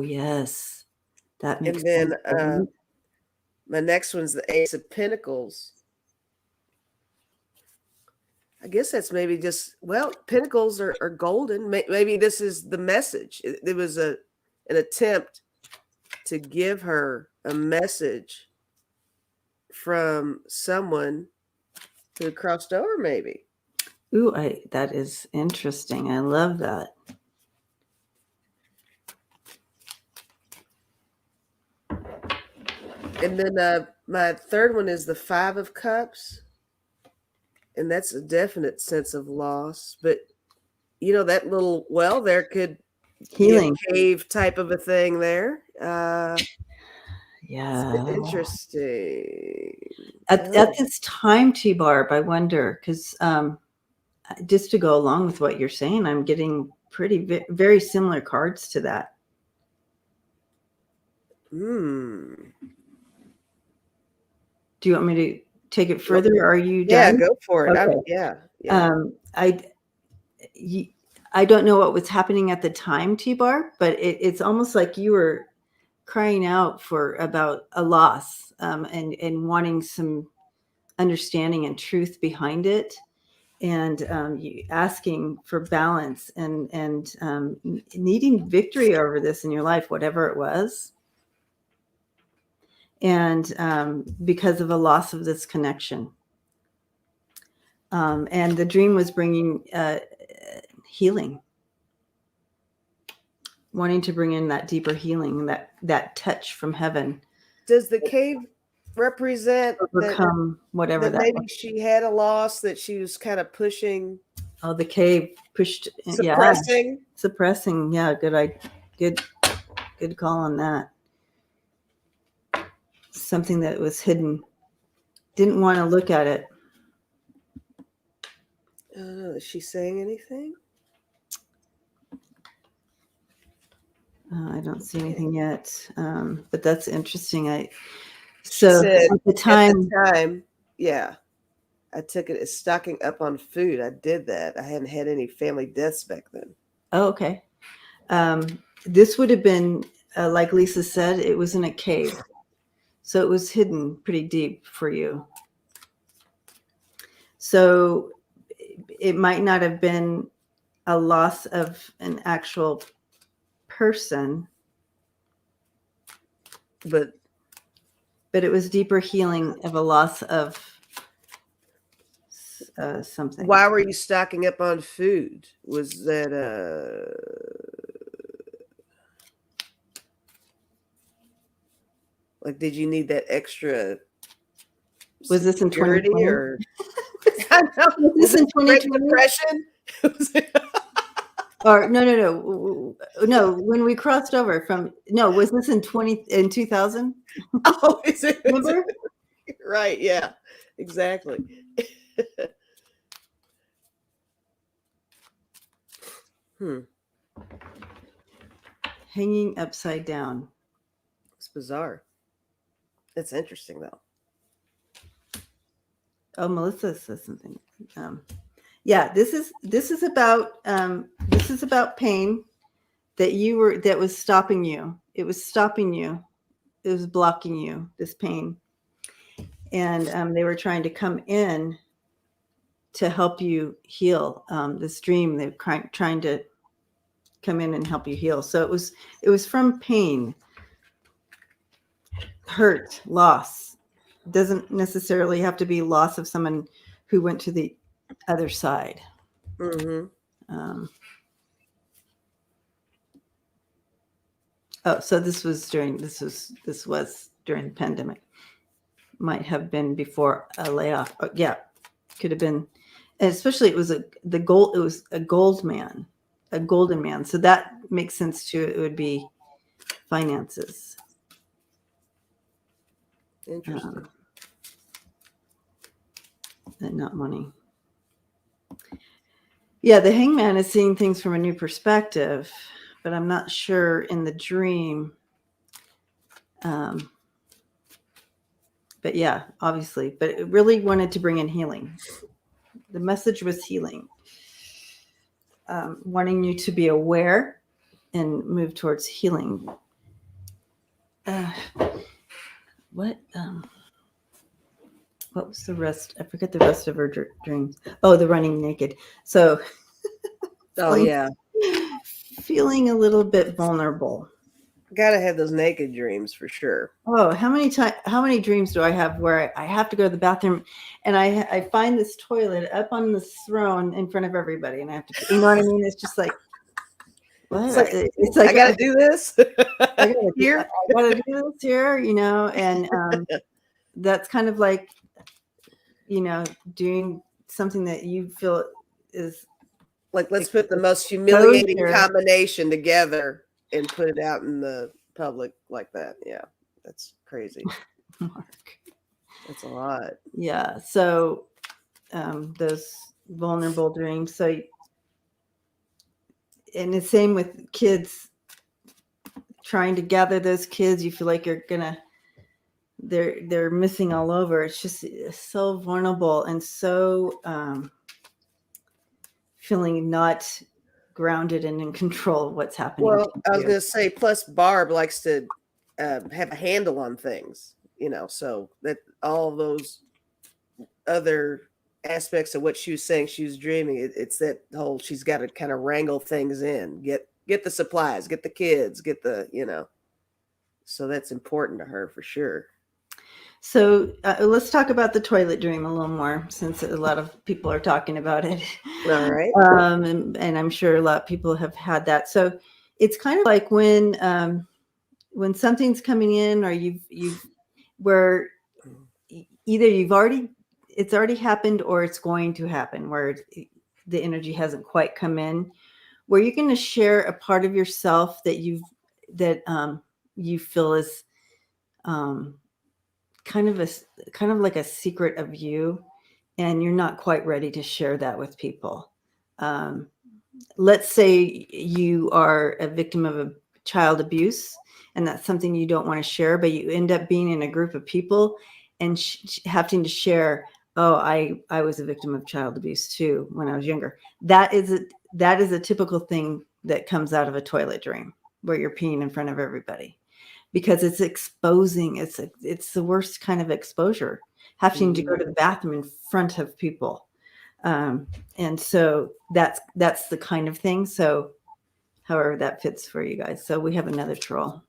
Yes. That makes and then sense. My next one's the Ace of Pentacles. I guess that's maybe just, well, pentacles are golden. Maybe this is the message. It was an attempt to give her a message from someone who crossed over, maybe. Ooh, that is interesting. I love that. And then my third one is the Five of Cups. And that's a definite sense of loss. But, that little well there could Healing. be a cave type of a thing there. Yeah. Interesting. At this time, T-Barb, I wonder, because just to go along with what you're saying, I'm getting very similar cards to that. Do you want me to take it further? Or are you done? Yeah, go for it. Okay. Yeah. I don't know what was happening at the time, T-Barb, but it's almost like you were crying out about a loss and wanting some understanding and truth behind it, and you asking for balance and needing victory over this in your life, whatever it was. And because of a loss of this connection. And the dream was bringing healing, wanting to bring in that deeper healing, that touch from heaven. Does the cave represent overcome whatever that maybe was? She had a loss that she was kind of pushing? Oh, the cave pushed, suppressing. Yeah, good call on that. Something that was hidden, didn't want to look at it. Is she saying anything? I don't see anything yet, but that's interesting. At the time, yeah, I took it as stocking up on food. I did that. I hadn't had any family deaths back then. Oh, okay. This would have been, like Lisa said, it was in a cave. So it was hidden pretty deep for you. So it might not have been a loss of an actual person, but it was deeper healing of a loss of something. Why were you stocking up on food? Was that like, did you need that extra? Was this in 2020? Or was this in 2020? Depression? Or no. When we crossed over was this in 2000? Oh, is it? Remember? Right. Yeah. Exactly. Hanging upside down. It's bizarre. It's interesting though. Oh, Melissa says something. Yeah, this is about pain that was stopping you. It was stopping you. It was blocking you, this pain. and they were trying to come in to help you heal this dream. They're trying to come in and help you heal. So it was from pain, hurt, loss. It doesn't necessarily have to be loss of someone who went to the other side. Mm-hmm. So this was during the pandemic. Might have been before a layoff. Oh, yeah, could have been. And especially it was a golden man. So that makes sense too. It would be finances. Interesting. And not money. Yeah, the hangman is seeing things from a new perspective, but I'm not sure in the dream. But yeah, obviously, but it really wanted to bring in healing. The message was healing, wanting you to be aware and move towards healing. What was the rest? I forget the rest of her dreams. Oh, the running naked. So, feeling a little bit vulnerable. Gotta have those naked dreams for sure. Oh, how many dreams do I have where I have to go to the bathroom and I find this toilet up on this throne in front of everybody and I have to, you know what I mean? It's just like, what? It's like I gotta do this I gotta do this here, and that's kind of like, doing something that you feel is like, let's put the most humiliating combination together and put it out in the public like that. Yeah, that's crazy. Mark. That's a lot. Yeah. So those vulnerable dreams. So, and the same with kids, trying to gather those kids, you feel like they're missing all over. It's just so vulnerable and so feeling not grounded and in control of what's happening. Well, I was going to say, plus Barb likes to have a handle on things, so that all those other aspects of what she was saying, she was dreaming. It's that whole, she's got to kind of wrangle things in, get the supplies, get the kids, get the, so that's important to her for sure. So let's talk about the toilet dream a little more, since a lot of people are talking about it. All right. And I'm sure a lot of people have had that. So it's kind of like when something's coming in, or where either it's already happened or it's going to happen, where the energy hasn't quite come in, where you're going to share a part of yourself that you feel is kind of like a secret of you, and you're not quite ready to share that with people. Let's say you are a victim of a child abuse, and that's something you don't want to share, but you end up being in a group of people and having to share, oh, I was a victim of child abuse too when I was younger. That is a typical thing that comes out of a toilet dream, where you're peeing in front of everybody. Because it's exposing, it's the worst kind of exposure, having to go to the bathroom in front of people. And so that's the kind of thing. So however that fits for you guys. So we have another troll.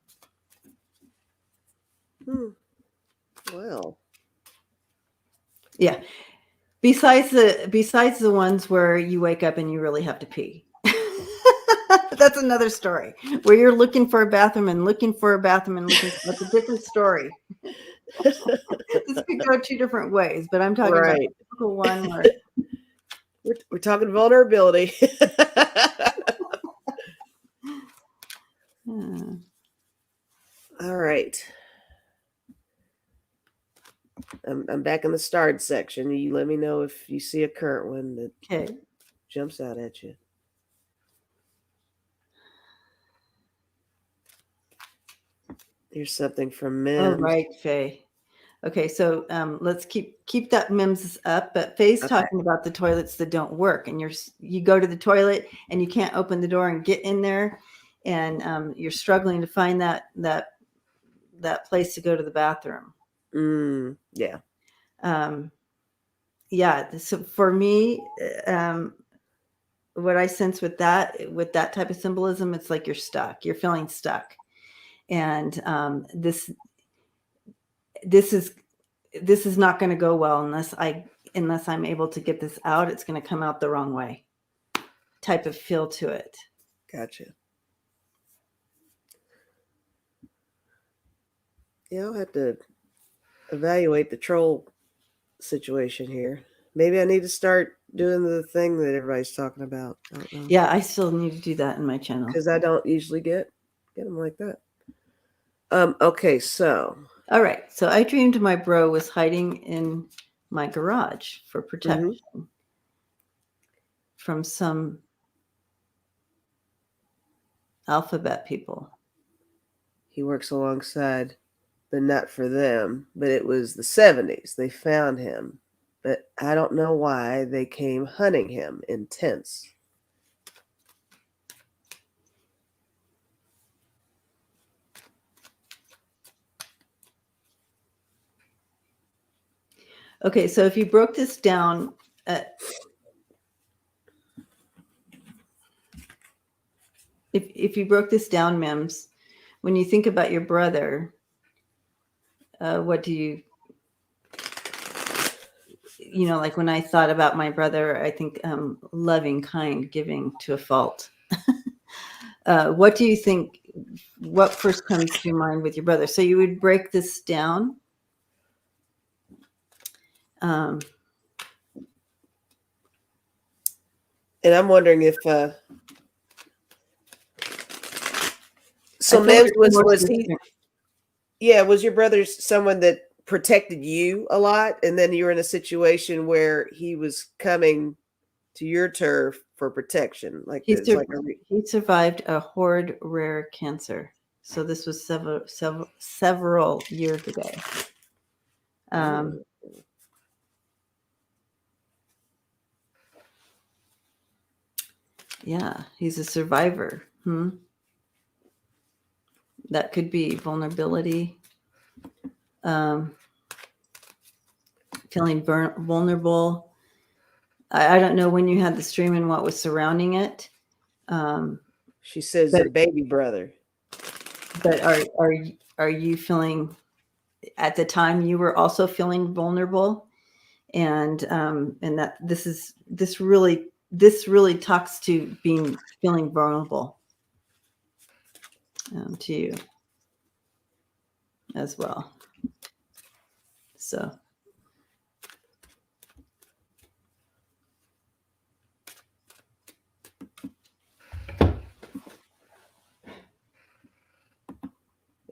Well. Yeah. Besides the ones where you wake up and you really have to pee. That's another story, where you're looking for a bathroom and looking for a bathroom and looking. That's a different story. This could go two different ways, but I'm talking about the typical one where we're talking vulnerability. All right. I'm back in the starred section. You let me know if you see a current one that jumps out at you. Here's something from Mims. Oh, right, Faye. Okay, so let's keep that Mims up. But Faye's talking about the toilets that don't work, and you go to the toilet and you can't open the door and get in there, and you're struggling to find that place to go to the bathroom. Yeah. Yeah. So for me, what I sense with that type of symbolism, it's like you're stuck. You're feeling stuck, and this is not going to go well unless I'm able to get this out. It's going to come out the wrong way. Type of feel to it. Gotcha. Yeah, I'll have to evaluate the troll situation here. Maybe I need to start doing the thing that everybody's talking about. I don't know. Yeah, I still need to do that in my channel because I don't usually get them like that. Okay, so all right. So I dreamed my bro was hiding in my garage for protection from some alphabet people. He works alongside, but not for them. But it was the 70s. They found him, but I don't know why they came hunting him in tents. Okay, so if you broke this down, if you broke this down, Mims, when you think about your brother, what do you like when I thought about my brother, I think loving, kind, giving to a fault. What do you think? What first comes to mind with your brother? So you would break this down. And I'm wondering if so Mims was he? Yeah, was your brother someone that protected you a lot, and then you were in a situation where he was coming to your turf for protection, like he survived a horrid rare cancer. So this was several years ago. Yeah, he's a survivor. That could be vulnerability, feeling vulnerable. I don't know when you had the stream and what was surrounding it. She says a baby brother. But are you feeling at the time you were also feeling vulnerable, and that this really talks to feeling vulnerable to you as well. So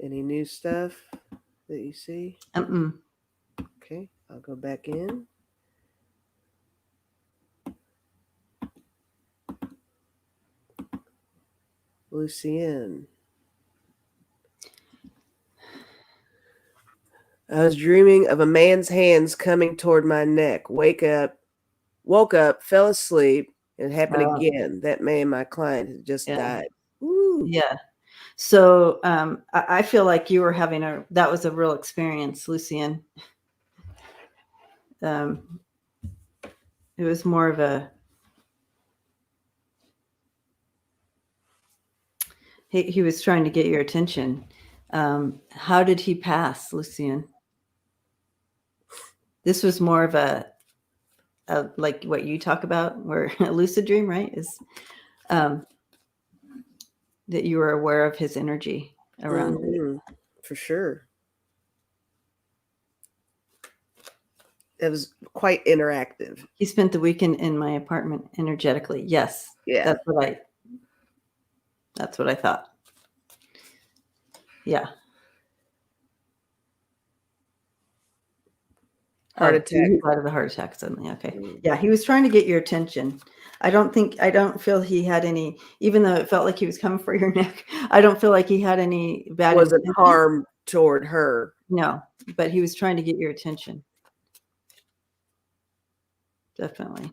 any new stuff that you see? Okay, I'll go back in. Lucienne. I was dreaming of a man's hands coming toward my neck. Woke up, fell asleep, and it happened again. That man, my client, had just died. Ooh. Yeah. So I feel like you were having that was a real experience, Lucienne. It was more of a he was trying to get your attention. How did he pass, Lucienne? This was more of a like what you talk about, where a lucid dream, right? Is that you were aware of his energy around you. For sure. It was quite interactive. He spent the weekend in my apartment energetically. Yes. Yeah. That's what I thought. Yeah. Heart attack. He died of a heart attack suddenly. Okay. Yeah, he was trying to get your attention. I don't feel he had any, even though it felt like he was coming for your neck, I don't feel like he had any bad wasn't harm toward her. No, but he was trying to get your attention. Definitely.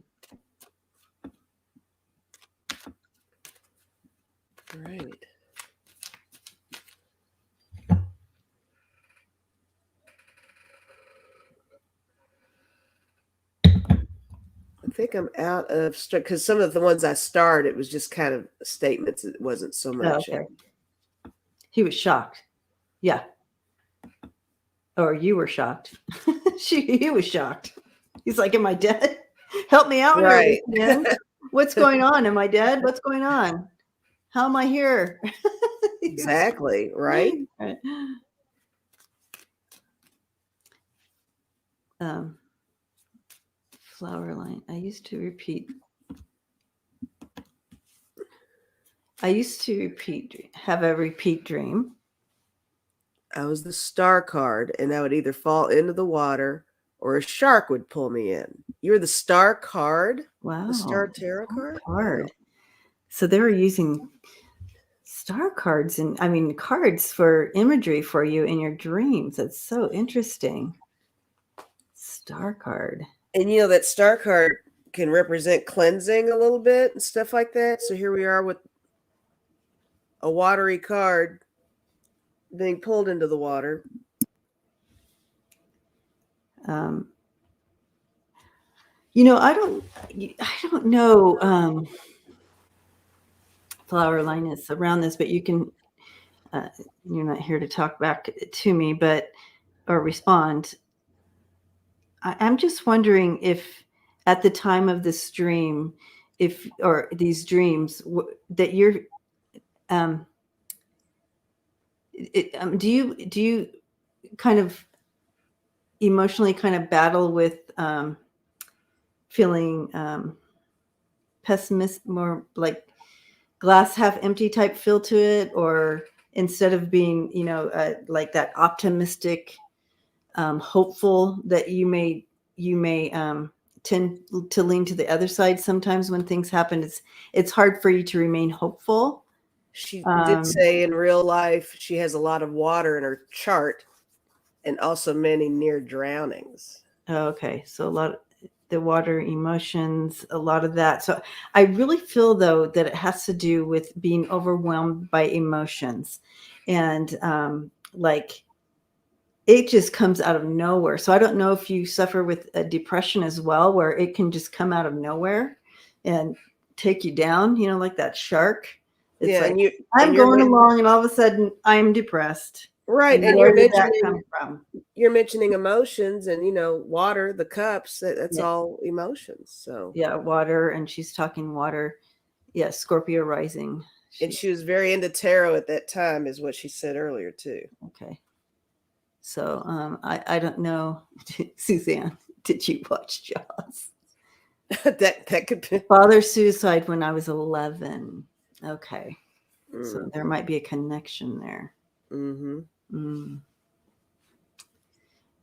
Right. think I'm out of because some of the ones I starred, it was just kind of statements. It wasn't so Oh, much. okay. He was shocked. Yeah. Or you were shocked. He was shocked. He's like, "Am I dead? Help me out Right. here, man. What's going on? Am I dead? What's going on? How am I here?" Exactly. Right. Right. Flower line. I used to repeat, have a repeat dream. I was the star card, and I would either fall into the water or a shark would pull me in. You're the star card? Wow. The star tarot card? Card. Wow. So they were using star cards and cards for imagery for you in your dreams. That's so interesting. Star card. And that star card can represent cleansing a little bit and stuff like that. So here we are with a watery card being pulled into the water. I don't know flower line is around this, but you can you're not here to talk back to me or respond. I'm just wondering if at the time of this dream, or these dreams that you're do you kind of emotionally kind of battle with feeling pessimist, more like glass half empty type feel to it, or instead of being like that optimistic hopeful, that you may tend to lean to the other side sometimes when things happen? It's hard for you to remain hopeful. She did say in real life she has a lot of water in her chart and also many near drownings. Okay, so a lot of the water emotions, a lot of that. So I really feel though that it has to do with being overwhelmed by emotions, and like it just comes out of nowhere. So I don't know if you suffer with a depression as well, where it can just come out of nowhere and take you down, like that shark. It's like, I'm going along and all of a sudden I'm depressed. Right. And where did that come from? You're mentioning emotions and, water, the cups, that's all emotions. So yeah, water. And she's talking water. Yeah. Scorpio rising. And she was very into tarot at that time, is what she said earlier too. Okay. So I don't know. Suzanne, did you watch Jaws? that could be. Father suicide when I was 11. Okay. So there might be a connection there. Mm-hmm.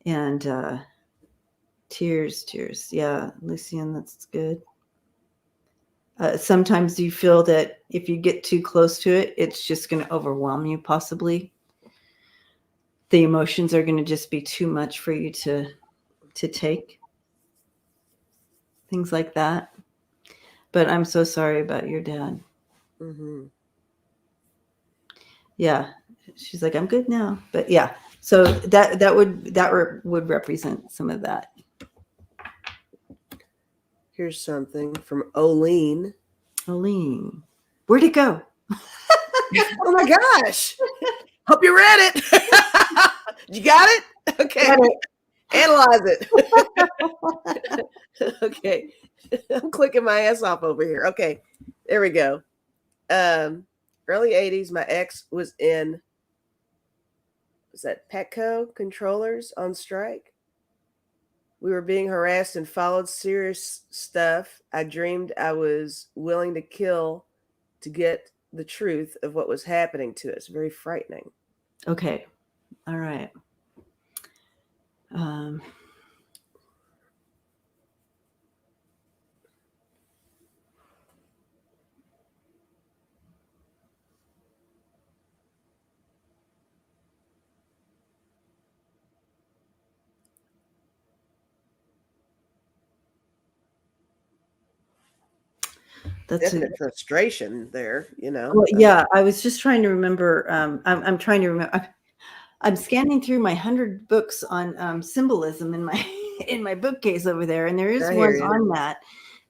And tears. Yeah, Lucian, that's good. Sometimes you feel that if you get too close to it, it's just going to overwhelm you, possibly. The emotions are going to just be too much for you to take. Things like that. But I'm so sorry about your dad. Mm-hmm. Yeah. She's like, I'm good now. But yeah. So that would represent some of that. Here's something from Oline. Oline. Where'd it go? Oh my gosh. Hope you read it. You got it? Okay. Got it. Analyze it. Okay. I'm clicking my ass off over here. Okay. There we go. Early 80s, my ex was that Petco controllers on strike? We were being harassed and followed serious stuff. I dreamed I was willing to kill to get the truth of what was happening to us. Very frightening. Okay. All right. That's definite frustration there, Well, yeah, I was just trying to remember. I'm trying to remember. I'm scanning through my 100 books on symbolism in my bookcase over there, and there is one on that.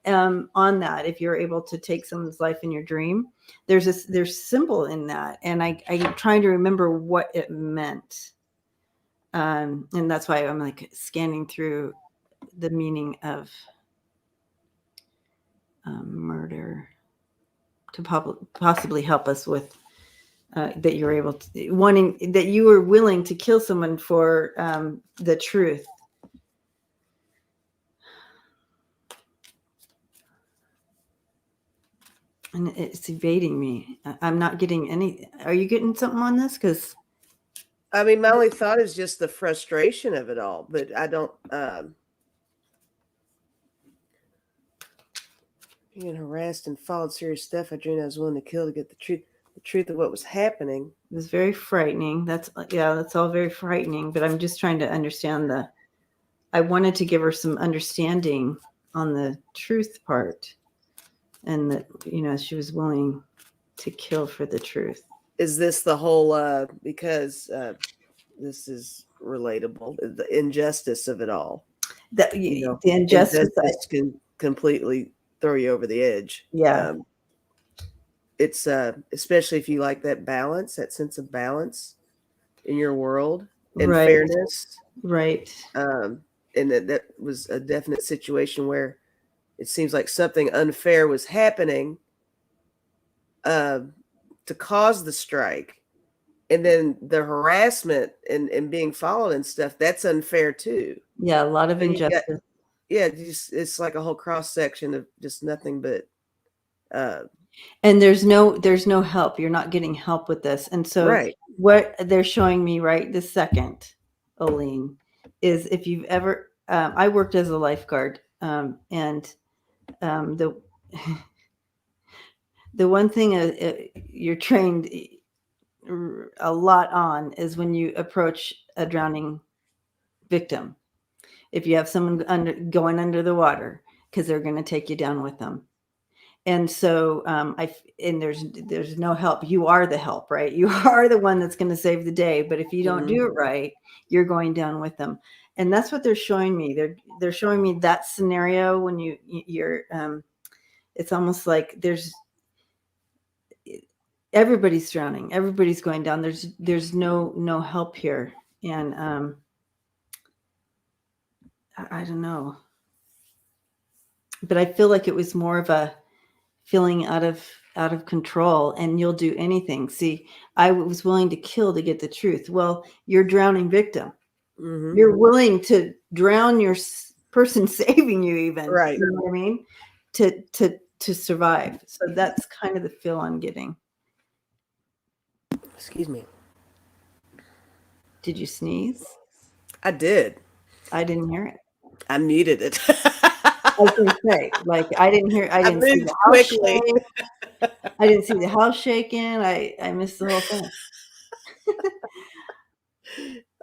on that. If you're able to take someone's life in your dream, there's symbol in that, and I'm trying to remember what it meant. And that's why I'm like scanning through the meaning of murder to possibly help us with that you're able to wanting that you were willing to kill someone for the truth. And it's evading me. I'm not getting any. Are you getting something on this? Because I mean, my only thought is just the frustration of it all, but I don't. Being harassed and followed serious stuff, I dreamed I was willing to kill to get the truth of what was happening. it was very frightening. That's all very frightening. But I'm just trying to understand I wanted to give her some understanding on the truth part, and that she was willing to kill for the truth. Is this the whole because this is relatable, the injustice of it all? That the injustice can completely throw you over the edge. Yeah. It's especially if you like that balance, that sense of balance in your world and right. fairness. Right. And that was a definite situation where it seems like something unfair was happening to cause the strike. And then the harassment and being followed and stuff, that's unfair too. Yeah, a lot of injustice. It's like a whole cross section of just nothing but and there's no help. You're not getting help with this. And so what they're showing me right this second, Oline, is if you've ever I worked as a lifeguard, and the one thing you're trained a lot on is when you approach a drowning victim, if you have someone going under the water, because they're going to take you down with them. And so there's no help. You are the help, right? You are the one that's going to save the day. But if you don't do it right, you're going down with them. And that's what they're showing me. They're showing me that scenario when you're it's almost like everybody's drowning, everybody's going down. There's no help here. And I don't know. But I feel like it was more of a feeling out of control, and you'll do anything. See, I was willing to kill to get the truth. Well, you're a drowning victim. Mm-hmm. You're willing to drown your person saving you, even. Right. You know what I mean? To survive. So that's kind of the feel I'm getting. Excuse me. Did you sneeze? I did. I didn't hear it. I muted it. I was going to say, like, I didn't see the house shaking. I didn't see the house shaking. I missed the whole thing.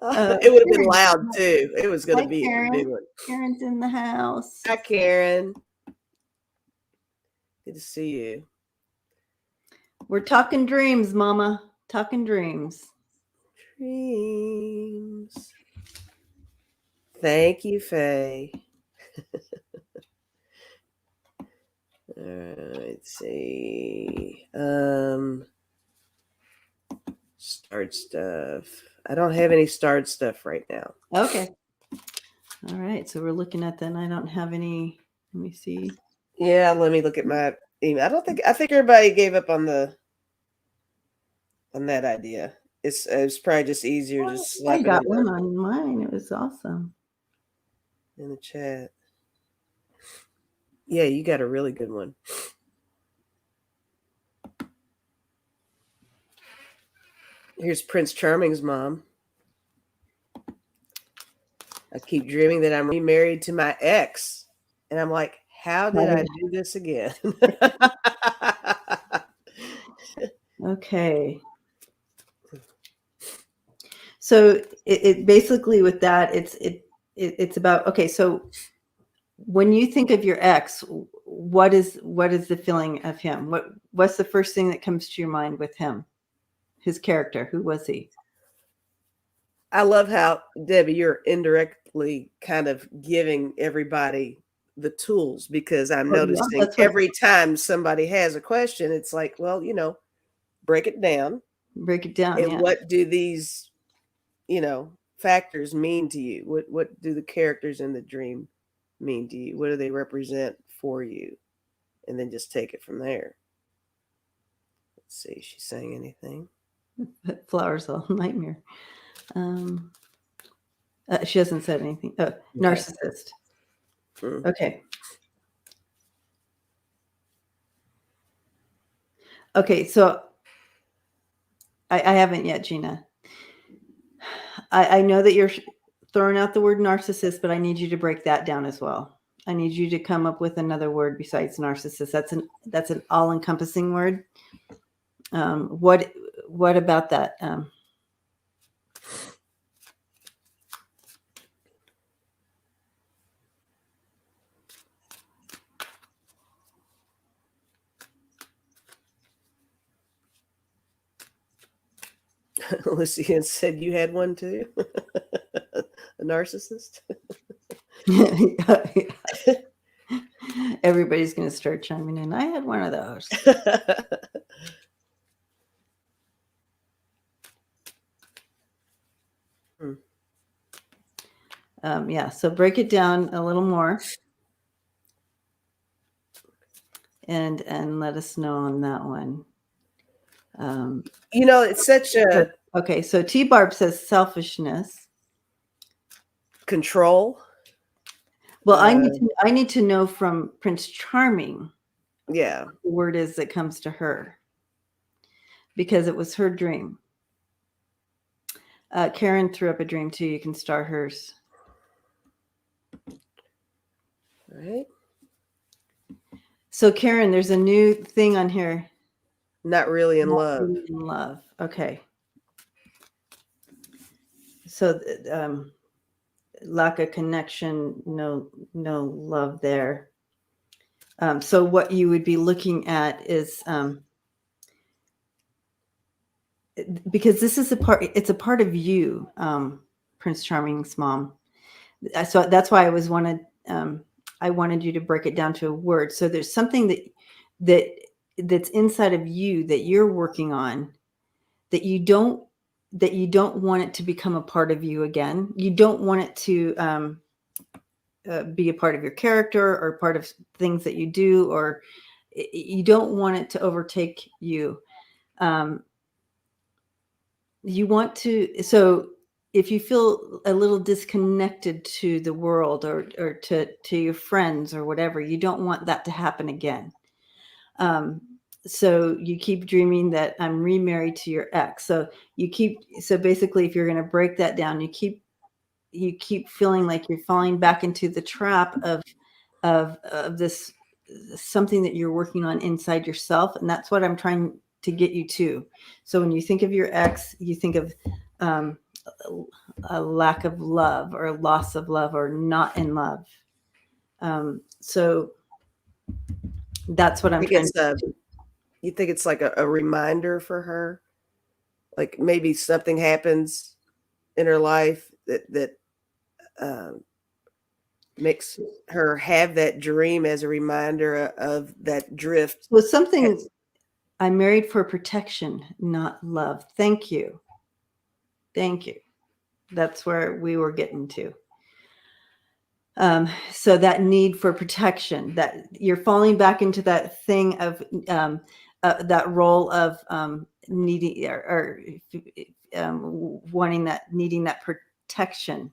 It would have been loud too. It was going to be Karen. a big one. Karen's in the house. Hi, Karen. Good to see you. We're talking dreams, Mama. Talking dreams. Dreams. Thank you, Faye. Let's see. Start stuff. I don't have any start stuff right now. Okay. All right. So we're looking at then. I don't have any. Let me see. Yeah, let me look at my email. I think everybody gave up on that idea. It's probably just easier to slap I got one on mine. It was awesome. In the chat. Yeah, you got a really good one. Here's Prince Charming's mom. I keep dreaming that I'm remarried to my ex. And I'm like, how did I do this again? Okay. So it basically with that, it's about, okay, so when you think of your ex, what is the feeling of him? What's the first thing that comes to your mind with him? His character, who was he? I love how, Debbie, you're indirectly kind of giving everybody the tools, because I'm Oh, yeah, noticing that's what every time somebody has a question, it's like, well, break it down. break it down. And Yeah. what do these, factors mean to you? What do the characters in the dream mean to you? What do they represent for you? And then just take it from there. Let's see, she's saying anything? Flowers all nightmare. She hasn't said anything. Oh, Okay. narcissist. Mm. Okay. Okay, so I haven't yet, Gina. I know that you're throwing out the word narcissist, but I need you to break that down as well. I need you to come up with another word besides narcissist. That's an all-encompassing word. What about that? Lucian said you had one too. A narcissist. Everybody's going to start chiming in. I had one of those. Yeah, so break it down a little more and let us know on that one. It's such a okay. So T Barb says selfishness. Control. Well, I need to know from Prince Charming. Yeah. What the word is that comes to her, because it was her dream. Karen threw up a dream too. You can start hers. All right. So Karen, there's a new thing on here. Not really in love. Really in love. Okay. So lack of connection, no love there. So what you would be looking at is because this is it's a part of you, Prince Charming's mom. So that's why I wanted you to break it down to a word. So there's something that's inside of you that you're working on that you don't want it to become a part of you again. You don't want it to be a part of your character or part of things that you do, or you don't want it to overtake you. You want to, so if you feel a little disconnected to the world or to your friends or whatever, you don't want that to happen again. So you keep dreaming that I'm remarried to your ex. So basically, if you're going to break that down, you keep feeling like you're falling back into the trap of this, something that you're working on inside yourself. And that's what I'm trying to get you to. So when you think of your ex, you think of a lack of love or loss of love or not in love. So that's what I'm trying to do. You think it's like a reminder for her? Like maybe something happens in her life that makes her have that dream as a reminder of that drift. Well, something, I'm married for protection, not love. Thank you. That's where we were getting to. So that need for protection, that you're falling back into that thing of that role of needing or wanting that, needing that protection.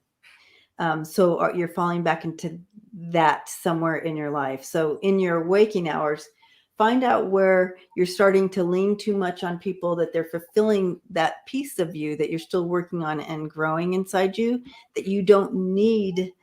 So you're falling back into that somewhere in your life. So in your waking hours, find out where you're starting to lean too much on people, that they're fulfilling that piece of you that you're still working on and growing inside you, that you don't need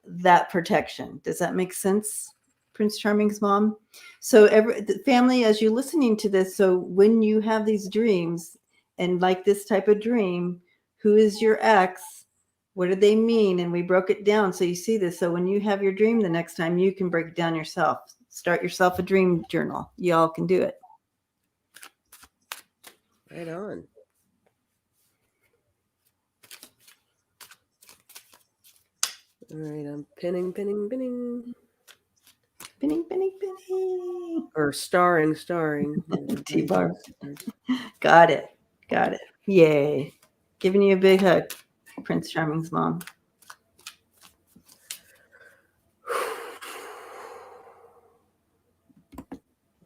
that protection. Does that make sense, Prince Charming's mom? So the family, as you're listening to this, so when you have these dreams and like this type of dream, who is your ex? What do they mean? And we broke it down so you see this. So when you have your dream the next time, you can break it down yourself. Start yourself a dream journal. Y'all can do it. Right on. All right, I'm pinning. Pinning, pinning, pinning. Or starring. T-bar. Got it. Yay. Giving you a big hug, Prince Charming's mom.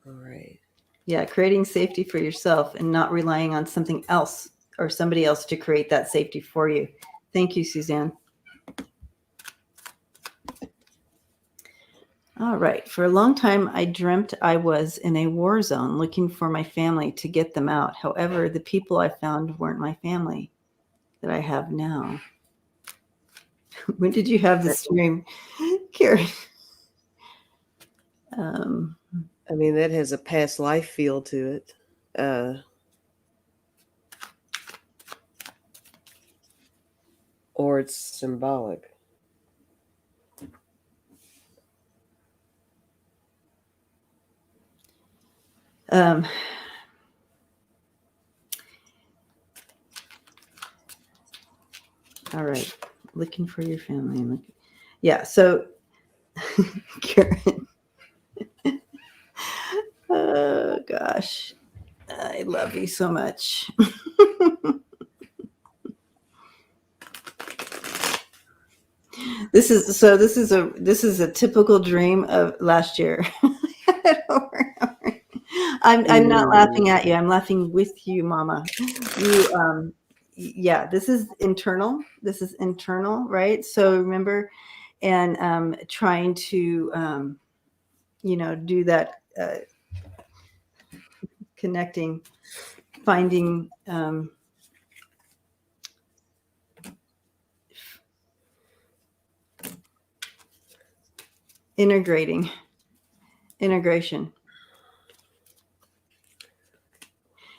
All right. Yeah, creating safety for yourself and not relying on something else or somebody else to create that safety for you. Thank you, Suzanne. All right. For a long time, I dreamt I was in a war zone looking for my family to get them out. However, the people I found weren't my family that I have now. When did you have this dream, Karen? I mean, that has a past life feel to it. Or it's symbolic. All right. Looking for your family. Yeah. So, Karen. Oh, gosh. I love you so much. This is a typical dream of last year. I'm not laughing at you. I'm laughing with you, Mama. You yeah, this is internal. Right? So remember, and trying to do that connecting, finding integration.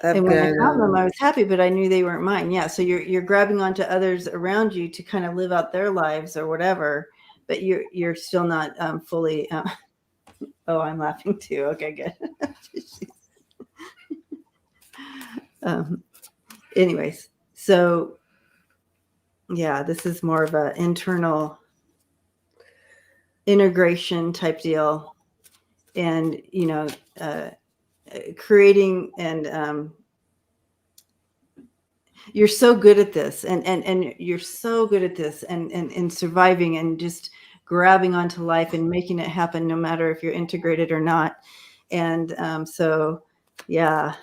And when I found them, I was happy, but I knew they weren't mine. Yeah. So you're grabbing onto others around you to kind of live out their lives or whatever, but you're still not fully. Oh, I'm laughing too. Okay, good. Anyways, so yeah, this is more of an internal integration type deal, and creating and you're so good at this, and you're so good at this, and surviving and just grabbing onto life and making it happen, no matter if you're integrated or not. And so, yeah.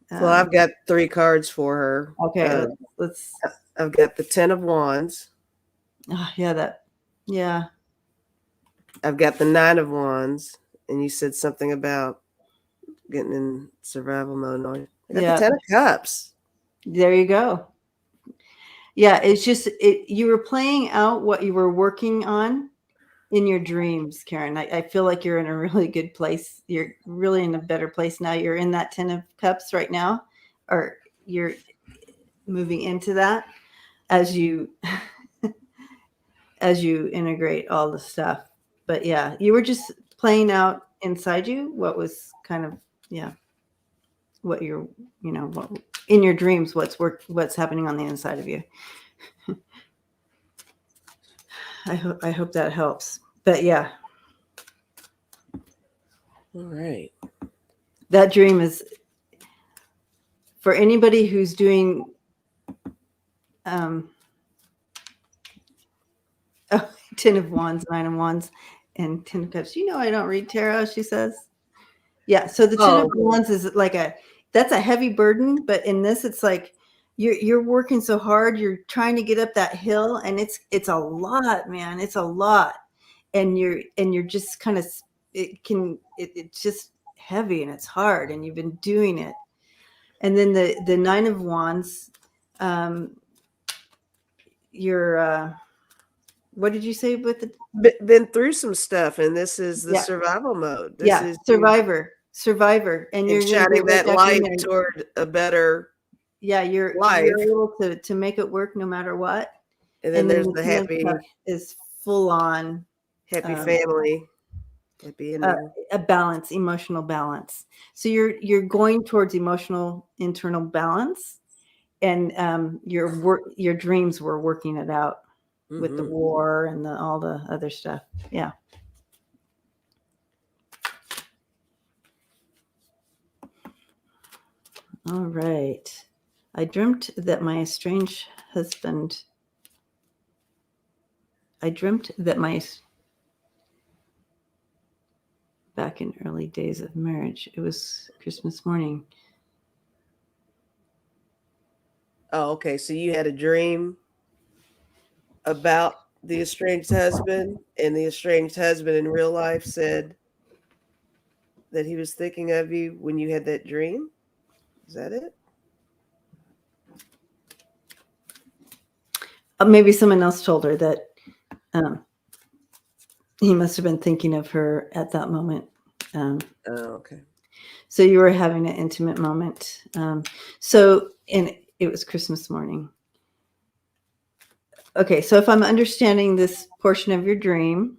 Well, I've got 3 cards for her. Okay, let's. I've got the 10 of Wands. Yeah. I've got the 9 of Wands, and you said something about getting in survival mode. I got the 10 of Cups. There you go. Yeah, it's just you were playing out what you were working on in your dreams, Karen. I feel like you're in a really good place. You're really in a better place now. You're in that 10 of Cups right now, or you're moving into that as you integrate all the stuff. But yeah, you were just playing out inside you what was kind of, what you're, what in your dreams, what's happening on the inside of you. I hope that helps. But yeah. All right. That dream is for anybody who's doing 10 of Wands, 9 of Wands, and 10 of Cups. I don't read tarot, she says. Yeah, so the 10 of Wands is like that's a heavy burden, but in this it's like you're working so hard, you're trying to get up that hill, and it's a lot, man. It's a lot. And you're just kind of it's just heavy and it's hard, and you've been doing it. And then the 9 of Wands, you're what did you say with the been through some stuff, and this is the survival mode. This is survivor, and you're shining that light toward a better you're able to make it work no matter what. And then there's the happy is full on happy family, happy a balance, emotional balance. So you're going towards emotional internal balance, and your dreams were working it out with the war and all the other stuff. Yeah. All right. I dreamt that my estranged husband. I dreamt that back in early days of marriage. It was Christmas morning. Oh, okay. So you had a dream about the estranged husband, and the estranged husband in real life said that he was thinking of you when you had that dream? Is that it? Maybe someone else told her that he must have been thinking of her at that moment. Oh, okay. So you were having an intimate moment. And it was Christmas morning. Okay, so if I'm understanding this portion of your dream,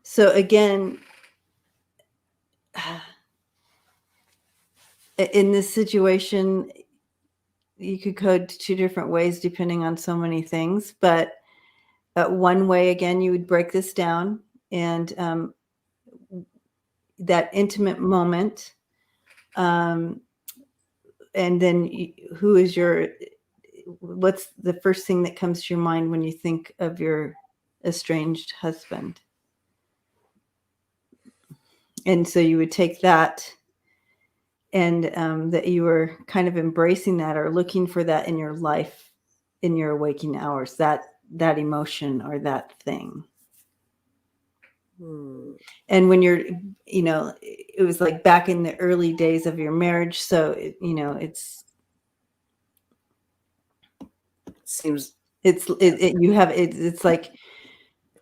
so again, in this situation, you could code two different ways depending on so many things. But one way, again, you would break this down, and that intimate moment, and then what's the first thing that comes to your mind when you think of your estranged husband? And so you would take that, and that you were kind of embracing that or looking for that in your life, in your waking hours, that emotion or that thing. And when you're, it was like back in the early days of your marriage. So, it's Seems it's like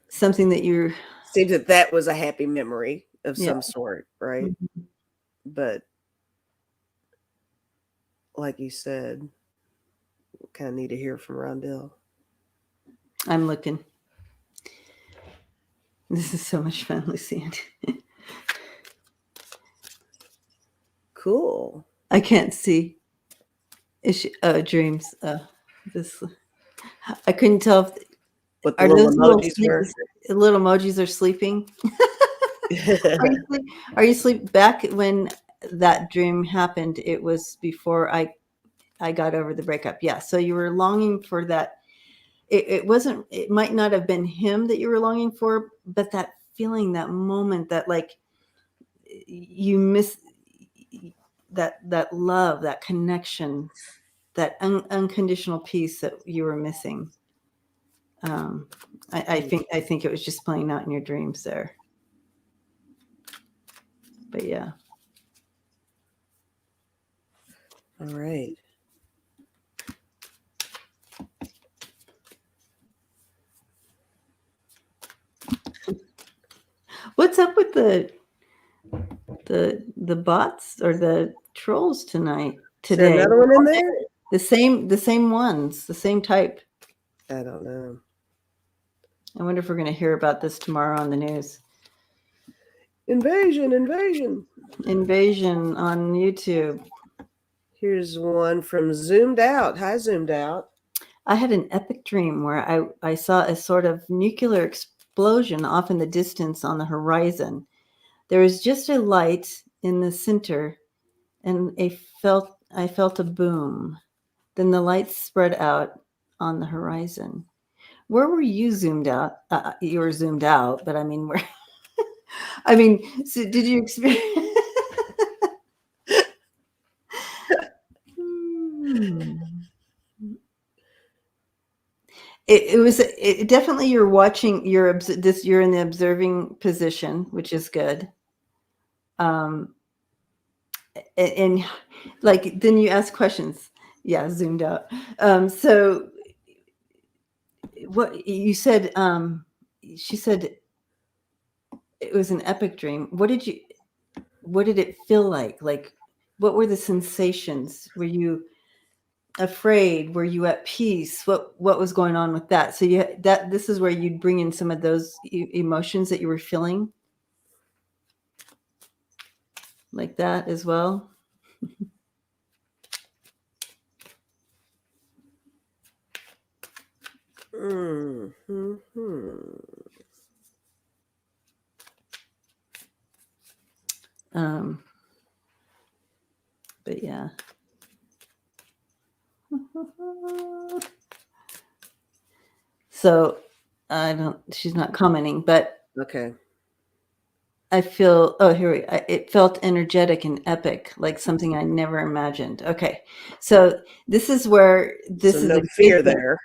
something that you're. seems that was a happy memory of Yeah. some sort, right? Mm-hmm. But like you said, we kind of need to hear from Rondell. I'm looking. This is so much fun, Lucy. Cool. I can't see. Is she, dreams. This. I couldn't tell if. What the Are little those emojis were. little emojis are sleeping? Are you sleep back when that dream happened? It was before I got over the breakup. Yeah. So you were longing for that. It wasn't, it might not have been him that you were longing for, but that feeling, that moment, that like you miss that love, that connection, that unconditional peace that you were missing. I think it was just playing out in your dreams there. But yeah. All right. What's up with the bots or the trolls today? Is there another one in there? The same ones, the same type. I don't know. I wonder if we're going to hear about this tomorrow on the news. Invasion on YouTube. Here's one from Zoomed Out. Hi, Zoomed Out. I had an epic dream where I saw a sort of nuclear explosion off in the distance on the horizon. There was just a light in the center, and I felt a boom. Then the lights spread out on the horizon. Where were you zoomed out? You were zoomed out, but I mean, where? I mean, so did you experience? It was definitely you're watching. You're in the observing position, which is good. And like then you ask questions. Yeah, zoomed out. So what you said? She said it was an epic dream. What did it feel like? Like, what were the sensations? Were you afraid? Were you at peace? What was going on with that? So this is where you'd bring in some of those emotions that you were feeling, like that as well. Mm-hmm. But yeah. So she's not commenting, but Okay. I feel, oh, here it felt energetic and epic, like something I never imagined. Okay. So this is where this So is no a fear good thing. there.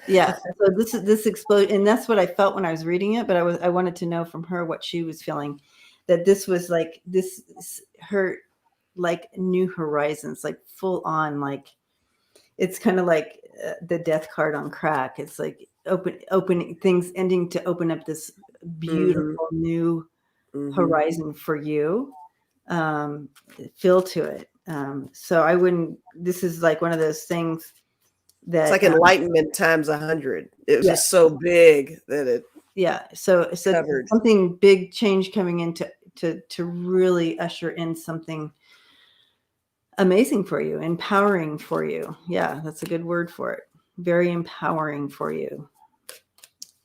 Yeah. So this explode, and that's what I felt when I was reading it, but I wanted to know from her what she was feeling, that this was like her like new horizons, like full on, like it's kind of like the death card on crack. It's like opening things, ending to open up this beautiful new horizon for you. Feel to it. So I wouldn't. This is like one of those things It's that like enlightenment times 100. It was yeah, just so big that it yeah. So covered. something big change coming into to really usher in something amazing for you, empowering for you. Yeah, that's a good word for it. Very empowering for you.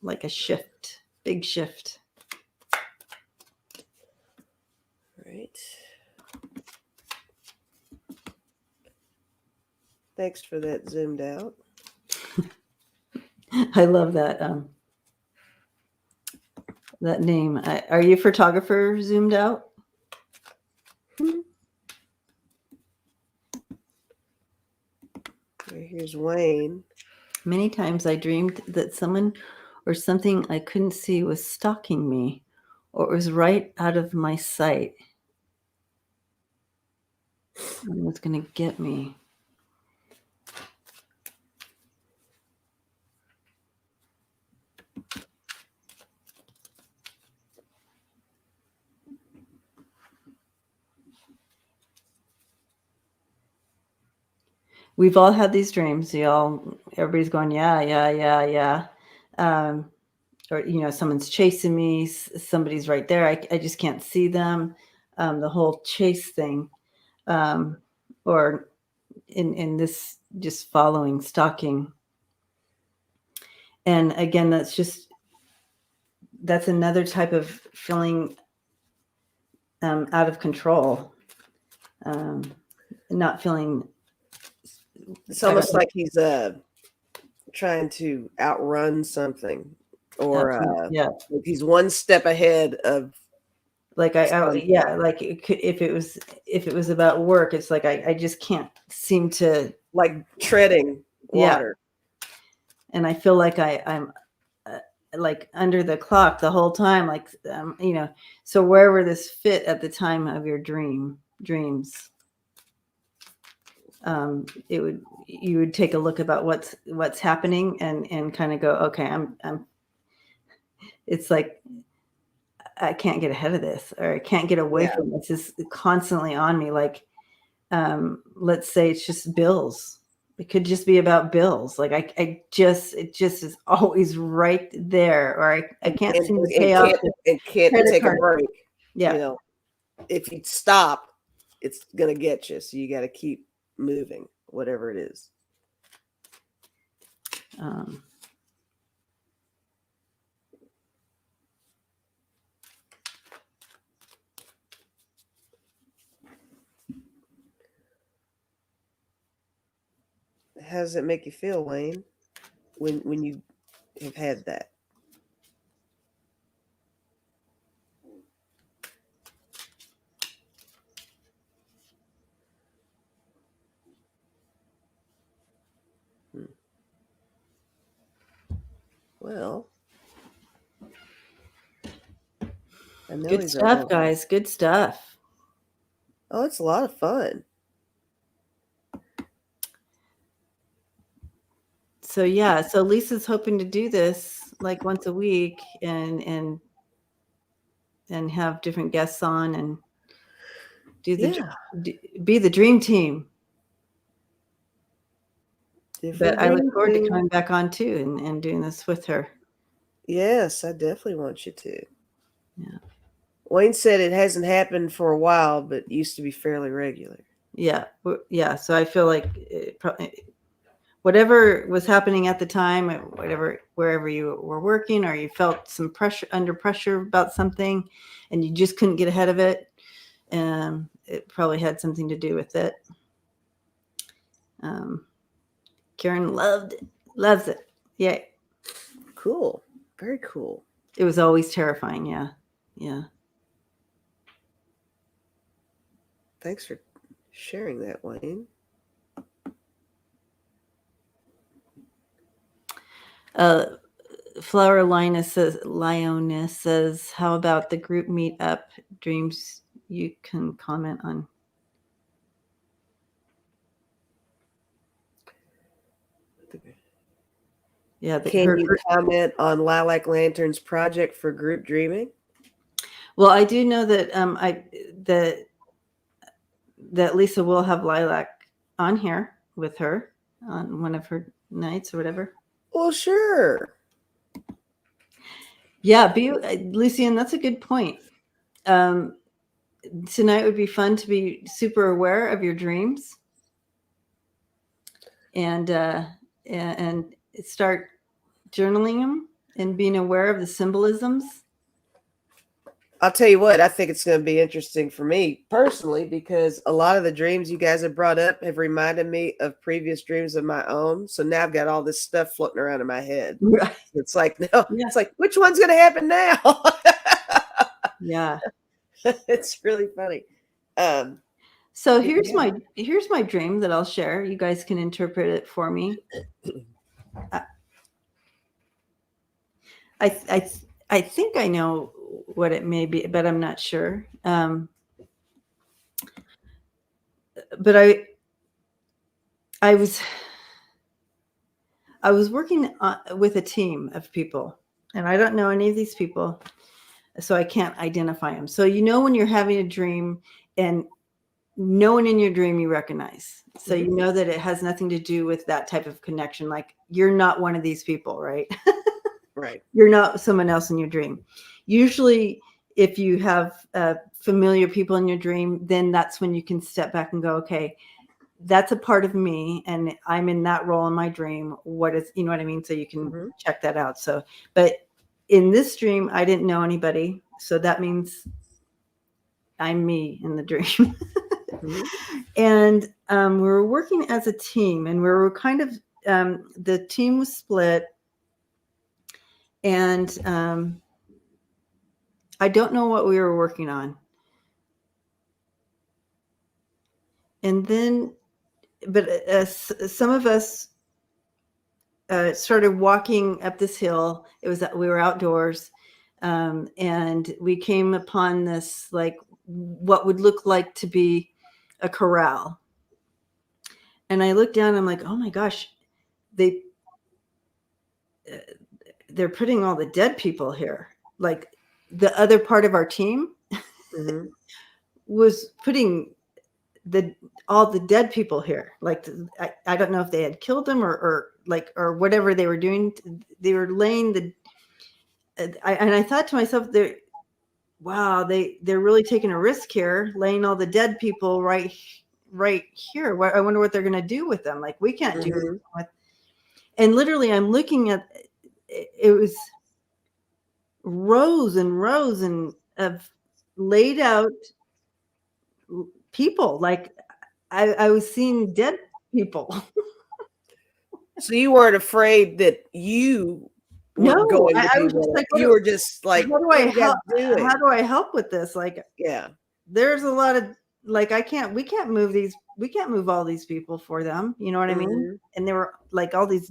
Like a shift, big shift. Right. Thanks for that zoomed out. I love that that name. Are you a photographer zoomed out? Here's Wayne. Many times I dreamed that someone or something I couldn't see was stalking me, or it was right out of my sight and was going to get me. We've all had these dreams. Everybody's going, yeah, yeah, yeah, yeah. Or, someone's chasing me. Somebody's right there. I just can't see them. The whole chase thing. Or in this just following, stalking. And again, that's another type of feeling out of control. Not feeling. It's almost like he's trying to outrun something, or Yeah, like he's one step ahead of. like yeah, like if it was about work, it's like I just can't seem to, like treading water. And I feel like I'm like under the clock the whole time, like so wherever this fit at the time of your dreams, you would take a look about what's happening and kind of go, okay, I'm it's like I can't get ahead of this, or I can't get away from this. It's constantly on me. Like, let's say it's just bills. It could just be about bills. Like it just is always right there, or I can't seem to pay off and can't take a break. Yeah. If you stop, it's gonna get you. So you got to keep moving, whatever it is. How does it make you feel, Wayne, when you have had that? Well, I know good stuff, guys. Good stuff. Oh, it's a lot of fun. So yeah, so Lisa's hoping to do this like once a week and have different guests on and be the dream team. But I look forward to coming back on too and doing this with her. Yes, I definitely want you to. Yeah. Wayne said it hasn't happened for a while, but used to be fairly regular. Yeah. Yeah. So I feel like whatever was happening at the time, whatever, wherever you were working, or you felt some pressure, under pressure about something, and you just couldn't get ahead of it. It probably had something to do with it. Karen loves it. Yay. Cool. Very cool. It was always terrifying. Yeah. Yeah. Thanks for sharing that, Wayne. Flower Lioness says, how about the group meet up dreams you can comment on? Yeah. Can you comment on Lilac Lantern's project for group dreaming? Well, I do know that that Lisa will have Lilac on here with her on one of her nights or whatever. Well, sure. Yeah, Lucian, that's a good point. Tonight would be fun to be super aware of your dreams and start journaling them and being aware of the symbolisms. I'll tell you what, I think it's going to be interesting for me personally, because a lot of the dreams you guys have brought up have reminded me of previous dreams of my own. So now I've got all this stuff floating around in my head. Right. It's like, no, yeah. It's like, which one's going to happen now? Yeah. It's really funny. So here's my dream that I'll share. You guys can interpret it for me. I think I know what it may be, but I'm not sure. But I was working with a team of people, and I don't know any of these people, so I can't identify them. So when you're having a dream and no one in your dream you recognize, so you know that it has nothing to do with that type of connection. Like, you're not one of these people, right? Right. You're not someone else in your dream. Usually, if you have familiar people in your dream, then that's when you can step back and go, okay, that's a part of me, and I'm in that role in my dream. What is, you know what I mean? So you can check that out. So, but in this dream, I didn't know anybody. So that means I'm me in the dream. And we were working as a team, and we were kind of, the team was split. And I don't know what we were working on. And then, but some of us started walking up this hill. We were outdoors, and we came upon this, like, what would look like to be a corral. And I looked down, and I'm like, oh my gosh, they're putting all the dead people here. Like, the other part of our team was putting all the dead people here. Like, I don't know if they had killed them or whatever they were doing. They were laying and I thought to myself, they're really taking a risk here, laying all the dead people right here. I wonder what they're going to do with them. Like, we can't do anything with. And literally, I'm looking at it was rows and rows of laid out people. Like, I was seeing dead people. So you weren't afraid that you were going to be one? Like, you were just like, how do I help with this? Like, yeah, there's a lot of, like, we can't move all these people for them. You know what I mean? And there were like all these,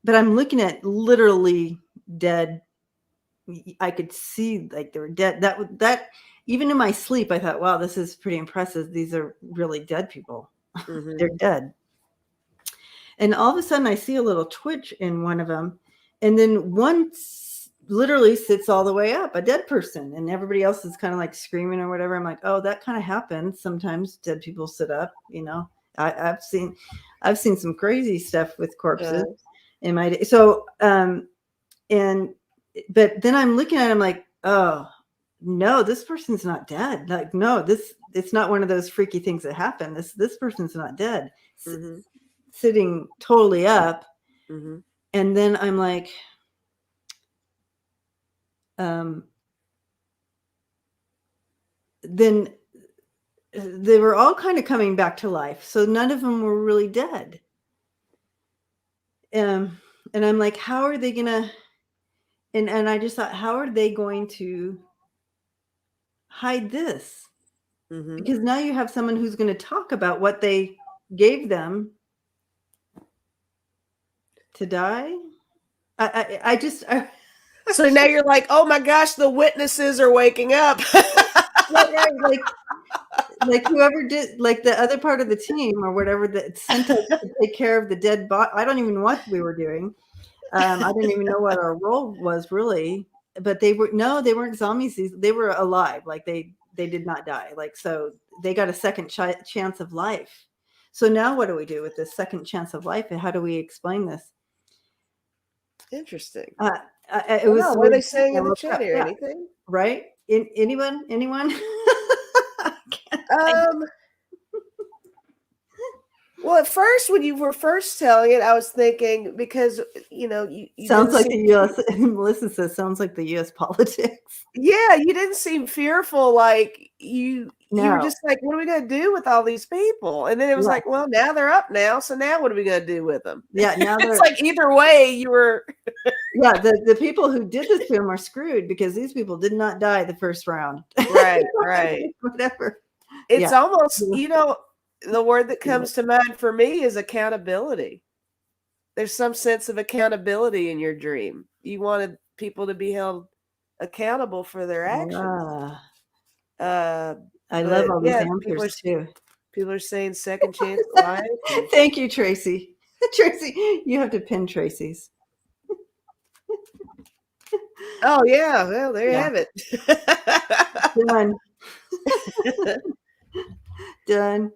but I'm looking at literally dead. I could see, like, they were dead. That even in my sleep, I thought, wow, this is pretty impressive. These are really dead people. They're dead. And all of a sudden I see a little twitch in one of them. And then one literally sits all the way up, a dead person. And everybody else is kind of like screaming or whatever. I'm like, oh, that kind of happens. Sometimes dead people sit up, I've seen some crazy stuff with corpses in my day. So, but then I'm looking at him like, oh no, this person's not dead. Like, no, it's not one of those freaky things that happen. This person's not dead. sitting totally up. Mhm. And then I'm like, then they were all kind of coming back to life. So none of them were really dead. And I'm like, how are they gonna? And I just thought, how are they going to hide this? Mhm. Because now you have someone who's going to talk about what they gave them to die. I just So now you're like, oh my gosh, the witnesses are waking up. right, like whoever did, like the other part of the team or whatever that sent us to take care of the dead body. I don't even know what we were doing. I didn't even know what our role was really. But they weren't zombies. They were alive. Like they did not die. Like, so they got a second chance of life. So now what do we do with this second chance of life? And how do we explain this? Interesting. It was What are they saying in the chat here? yeah. Anything? Right? Anyone? Um, well, at first, when you were first telling it, I was thinking because you Sounds didn't like seem, the U.S. Melissa says sounds like the U.S. politics. yeah, you didn't seem fearful. Like you were No. just like, what are we gonna do with all these people? And then it was Yeah. like, well, now they're up now, so now what are we gonna do with them? Yeah. Now It's like either way, you were. Yeah, the people who did this to him are screwed because these people did not die the first round. Right, right. Whatever. It's Yeah. almost, the word that comes to mind for me is accountability. There's some sense of accountability in your dream. You wanted people to be held accountable for their actions. I love all these people answers too. are saying second chance at life. Thank you, Tracy. Tracy, you have to pin Tracy's. Oh yeah, well there you have it. Done. Done.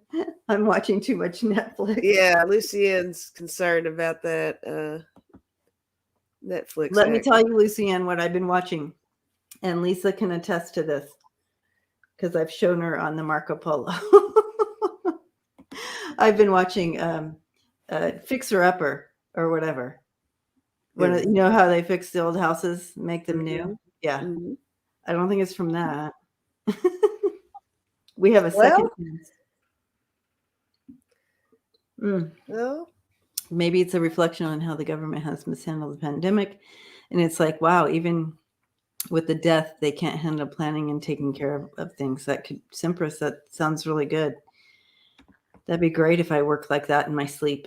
I'm watching too much Netflix. Yeah, Lucienne's concerned about that Netflix. Let me tell you, Lucienne, what I've been watching, and Lisa can attest to this because I've shown her on the Marco Polo. I've been watching Fixer Upper or whatever. When you know how they fix the old houses, make them new. Yeah, I don't think it's from that. We have a second chance. No. Maybe it's a reflection on how the government has mishandled the pandemic, and it's like, wow, even with the death, they can't handle planning and taking care of things. That could Simpress. That sounds really good. That'd be great if I worked like that in my sleep.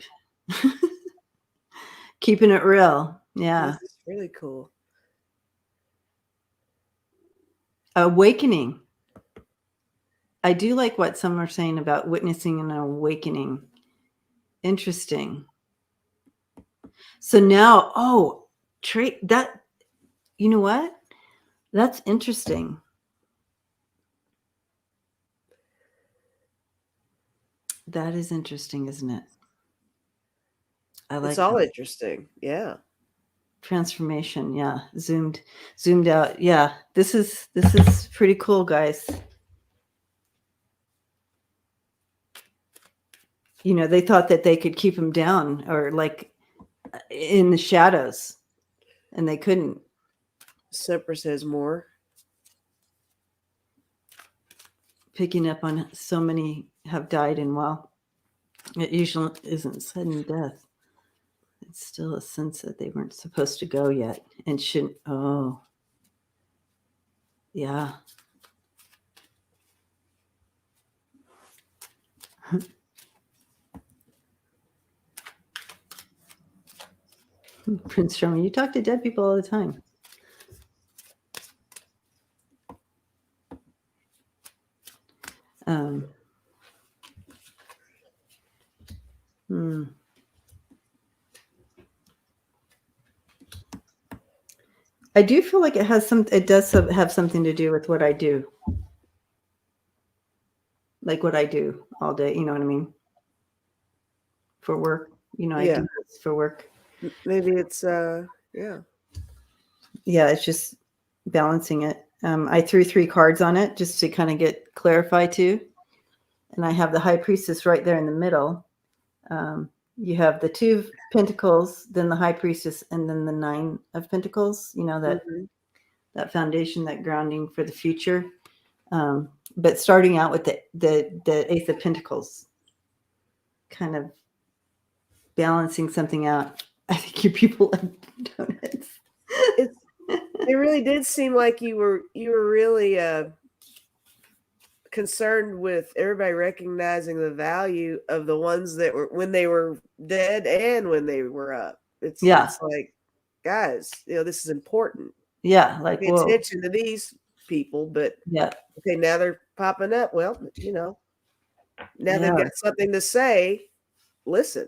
Keeping it real. Yeah. This is really cool. Awakening. I do like what some are saying about witnessing an awakening. Interesting. So now, that, you know what? That's interesting. That is interesting, isn't it? I like it's all interesting. Yeah. Transformation. Yeah. Zoomed out. Yeah. This is pretty cool, guys. They thought that they could keep him down or like in the shadows, and they couldn't. Sympress has more. Picking up on so many have died, and well, it usually isn't sudden death. It's still a sense that they weren't supposed to go yet and shouldn't. Oh, yeah. Prince Sherman, you talk to dead people all the time. I do feel like it does have something to do with what I do. Like what I do all day, you know what I mean? For work, I do this for work. Maybe it's yeah. Yeah, it's just balancing it. I threw 3 cards on it just to kind of clarify too. And I have the High Priestess right there in the middle. you have the 2 of Pentacles, then the High Priestess, and then the 9 of Pentacles. You know, that foundation, that grounding for the future. But starting out with the Ace of Pentacles, kind of balancing something out. I think your people love donuts. It really did seem like you were really concerned with everybody recognizing the value of the ones that were when they were dead and when they were up. It's like, guys, this is important. Yeah, like, pay attention to these people, but okay, now they're popping up. Well, now they've got something to say. Listen.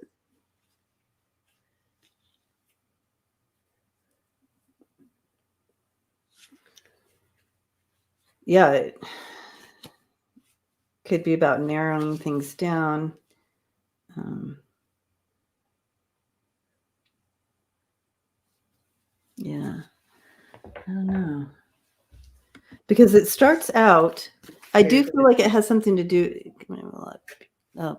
Yeah, it could be about narrowing things down. Yeah, I don't know. Because it starts out, I do feel like it has something to do,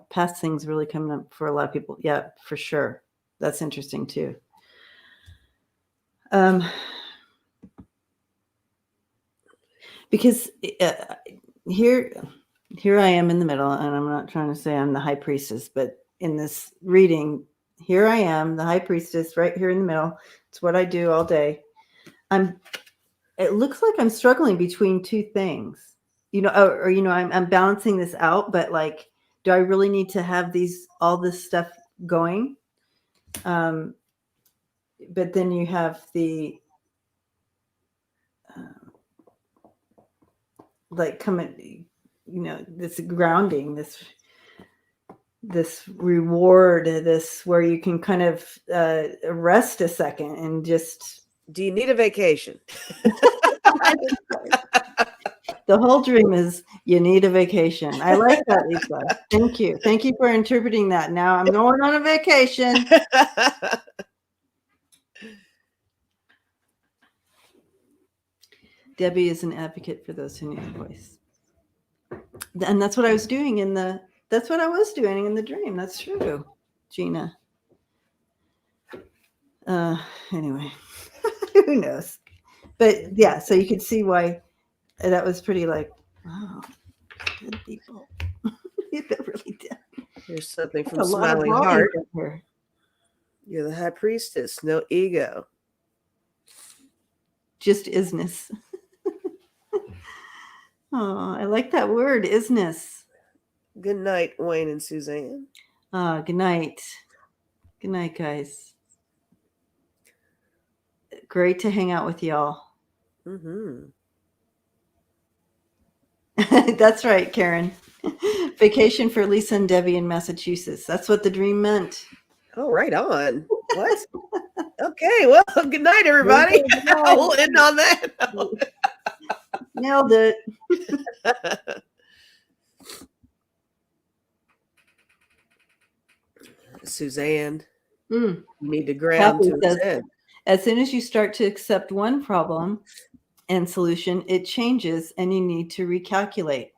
past things really coming up for a lot of people. Yeah, for sure. That's interesting too. Because here I am in the middle, and I'm not trying to say I'm the High Priestess, but in this reading, here I am, the High Priestess, right here in the middle. It's what I do all day. It looks like I'm struggling between 2 things, I'm balancing this out, but like, do I really need to have all this stuff going? But then you have the, like, coming, this grounding, this reward, this where you can kind of rest a second and just. Do you need a vacation? The whole dream is you need a vacation. I like that, Lisa. Thank you. Thank you for interpreting that. Now I'm going on a vacation. Debbie is an advocate for those who need a voice. And that's what I was doing in the dream. That's true, Gina. Anyway, who knows? But yeah, so you could see why that was pretty like, wow, good people. That really did. Here's something from Smiling Heart. You're the High Priestess, no ego. Just isness. Oh, I like that word, isness. Good night, Wayne and Suzanne. Good night. Good night, guys. Great to hang out with y'all. That's right, Karen. Vacation for Lisa and Debbie in Massachusetts. That's what the dream meant. Oh, right on. What? Okay, well, good night, everybody. We'll end on that. Nailed it. Suzanne, you need to ground to his head. As soon as you start to accept one problem and solution, it changes and you need to recalculate.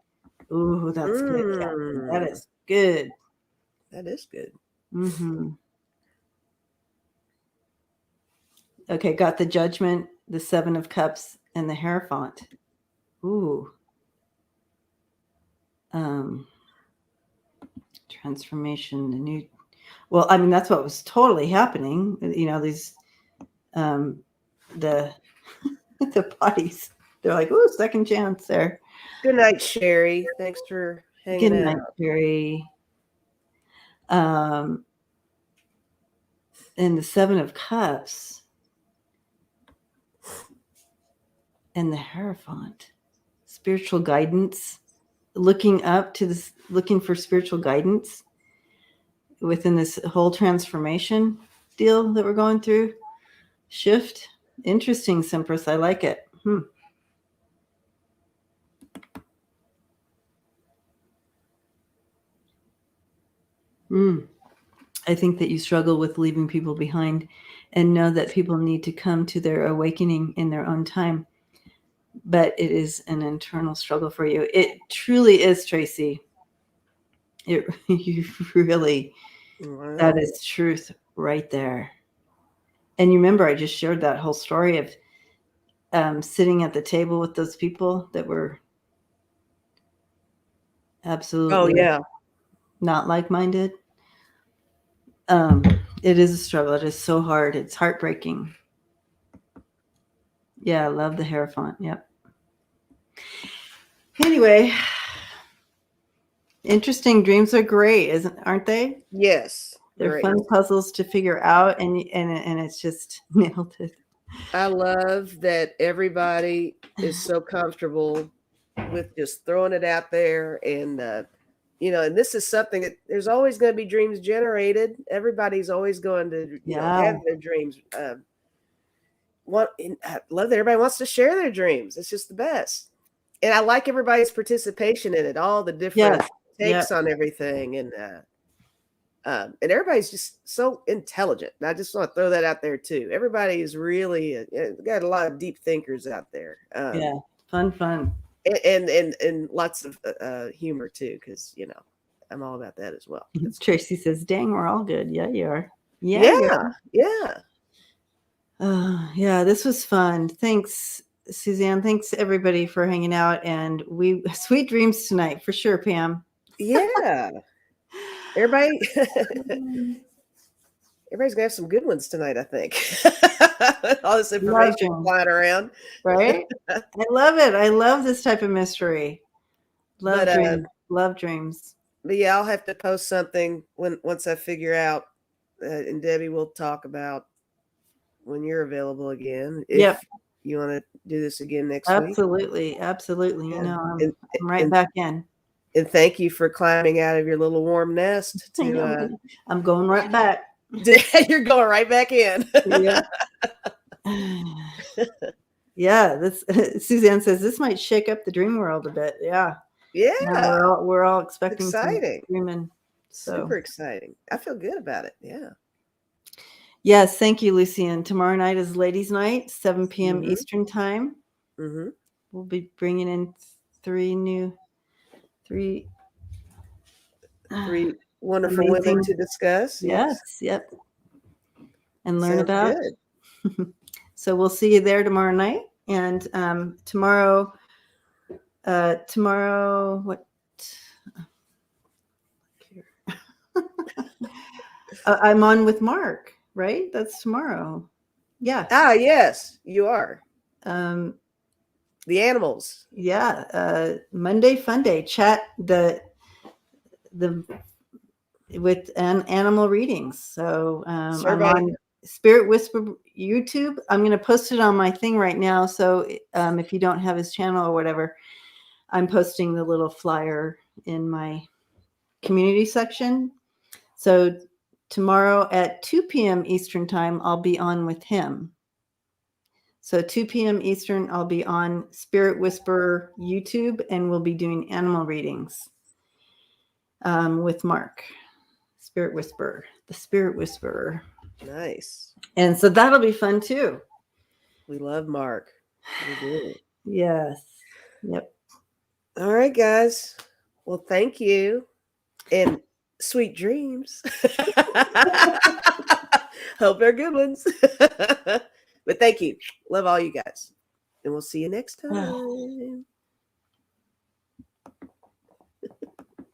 Ooh, that's good. Captain. That is good. That is good. Okay, got the Judgment, the 7 of Cups, and the Hierophant. Ooh. Transformation, the new. Well, I mean, that's what was totally happening. These, the bodies. They're like, ooh, second chance there. Good night, Sherry. Thanks for hanging out. Good night, Sherry. And the 7 of Cups and the Hierophant. Spiritual guidance. Looking up to this, looking for spiritual guidance within this whole transformation deal that we're going through. Shift. Interesting, Simpress. I like it. I think that you struggle with leaving people behind and know that people need to come to their awakening in their own time. But it is an internal struggle for you. It truly is, Tracy. You really Wow. That is truth right there. And you remember I just shared that whole story of sitting at the table with those people that were absolutely not like-minded. It is a struggle. It is so hard. It's heartbreaking. Yeah, I love the hair font. Yep. Anyway, interesting dreams are great, aren't they? Yes. They're Great. fun puzzles to figure out, and it's just nailed it. I love that everybody is so comfortable with just throwing it out there. And, and this is something that there's always going to be dreams generated. Everybody's always going to, have their dreams. I love that everybody wants to share their dreams. It's just the best. And I like everybody's participation in it, all the different takes on everything. And everybody's just so intelligent. And I just want to throw that out there too. Everybody is really got a lot of deep thinkers out there. Fun. And lots of humor too, because I'm all about that as well. Tracy says, "Dang, we're all good." Yeah, you are. Yeah. Yeah, this was fun. Thanks, Suzanne. Thanks everybody for hanging out, and sweet dreams tonight for sure, Pam. Yeah. Everybody's gonna have some good ones tonight, I think. All this information flying around. Right? I love it. I love this type of mystery. Love dreams. But yeah, I'll have to post something once I figure out, and Debbie will talk about when you're available again. If you want to do this again next week. Absolutely. Yeah. I'm right back in. And thank you for climbing out of your little warm nest. I'm going right back. You're going right back in. Yeah. Suzanne says this might shake up the dream world a bit. Yeah. We're all expecting exciting. Dreaming. Super exciting. I feel good about it. Yeah. Yes, thank you, Lucian. Tomorrow night is Ladies' Night, 7 p.m. Eastern Time. We'll be bringing in three wonderful women to discuss. Yes. And learn about. So we'll see you there tomorrow night. And tomorrow, what? I'm on with Mark, right? That's tomorrow. Yeah. Yes, you are. The animals. Yeah. Monday Fun Day chat with animal readings. So I'm on Spirit Whisper YouTube. I'm going to post it on my thing right now. So if you don't have his channel or whatever, I'm posting the little flyer in my community section. So tomorrow at 2 p.m. Eastern Time, I'll be on with him. So 2 p.m. Eastern, I'll be on Spirit Whisper YouTube, and we'll be doing animal readings with Mark. Spirit Whisperer, the Spirit Whisperer. Nice. And so that'll be fun too. We love Mark. We do. Yes. Yep. All right, guys. Well, thank you. And sweet dreams. Hope they're good ones. But thank you. Love all you guys. And we'll see you next time.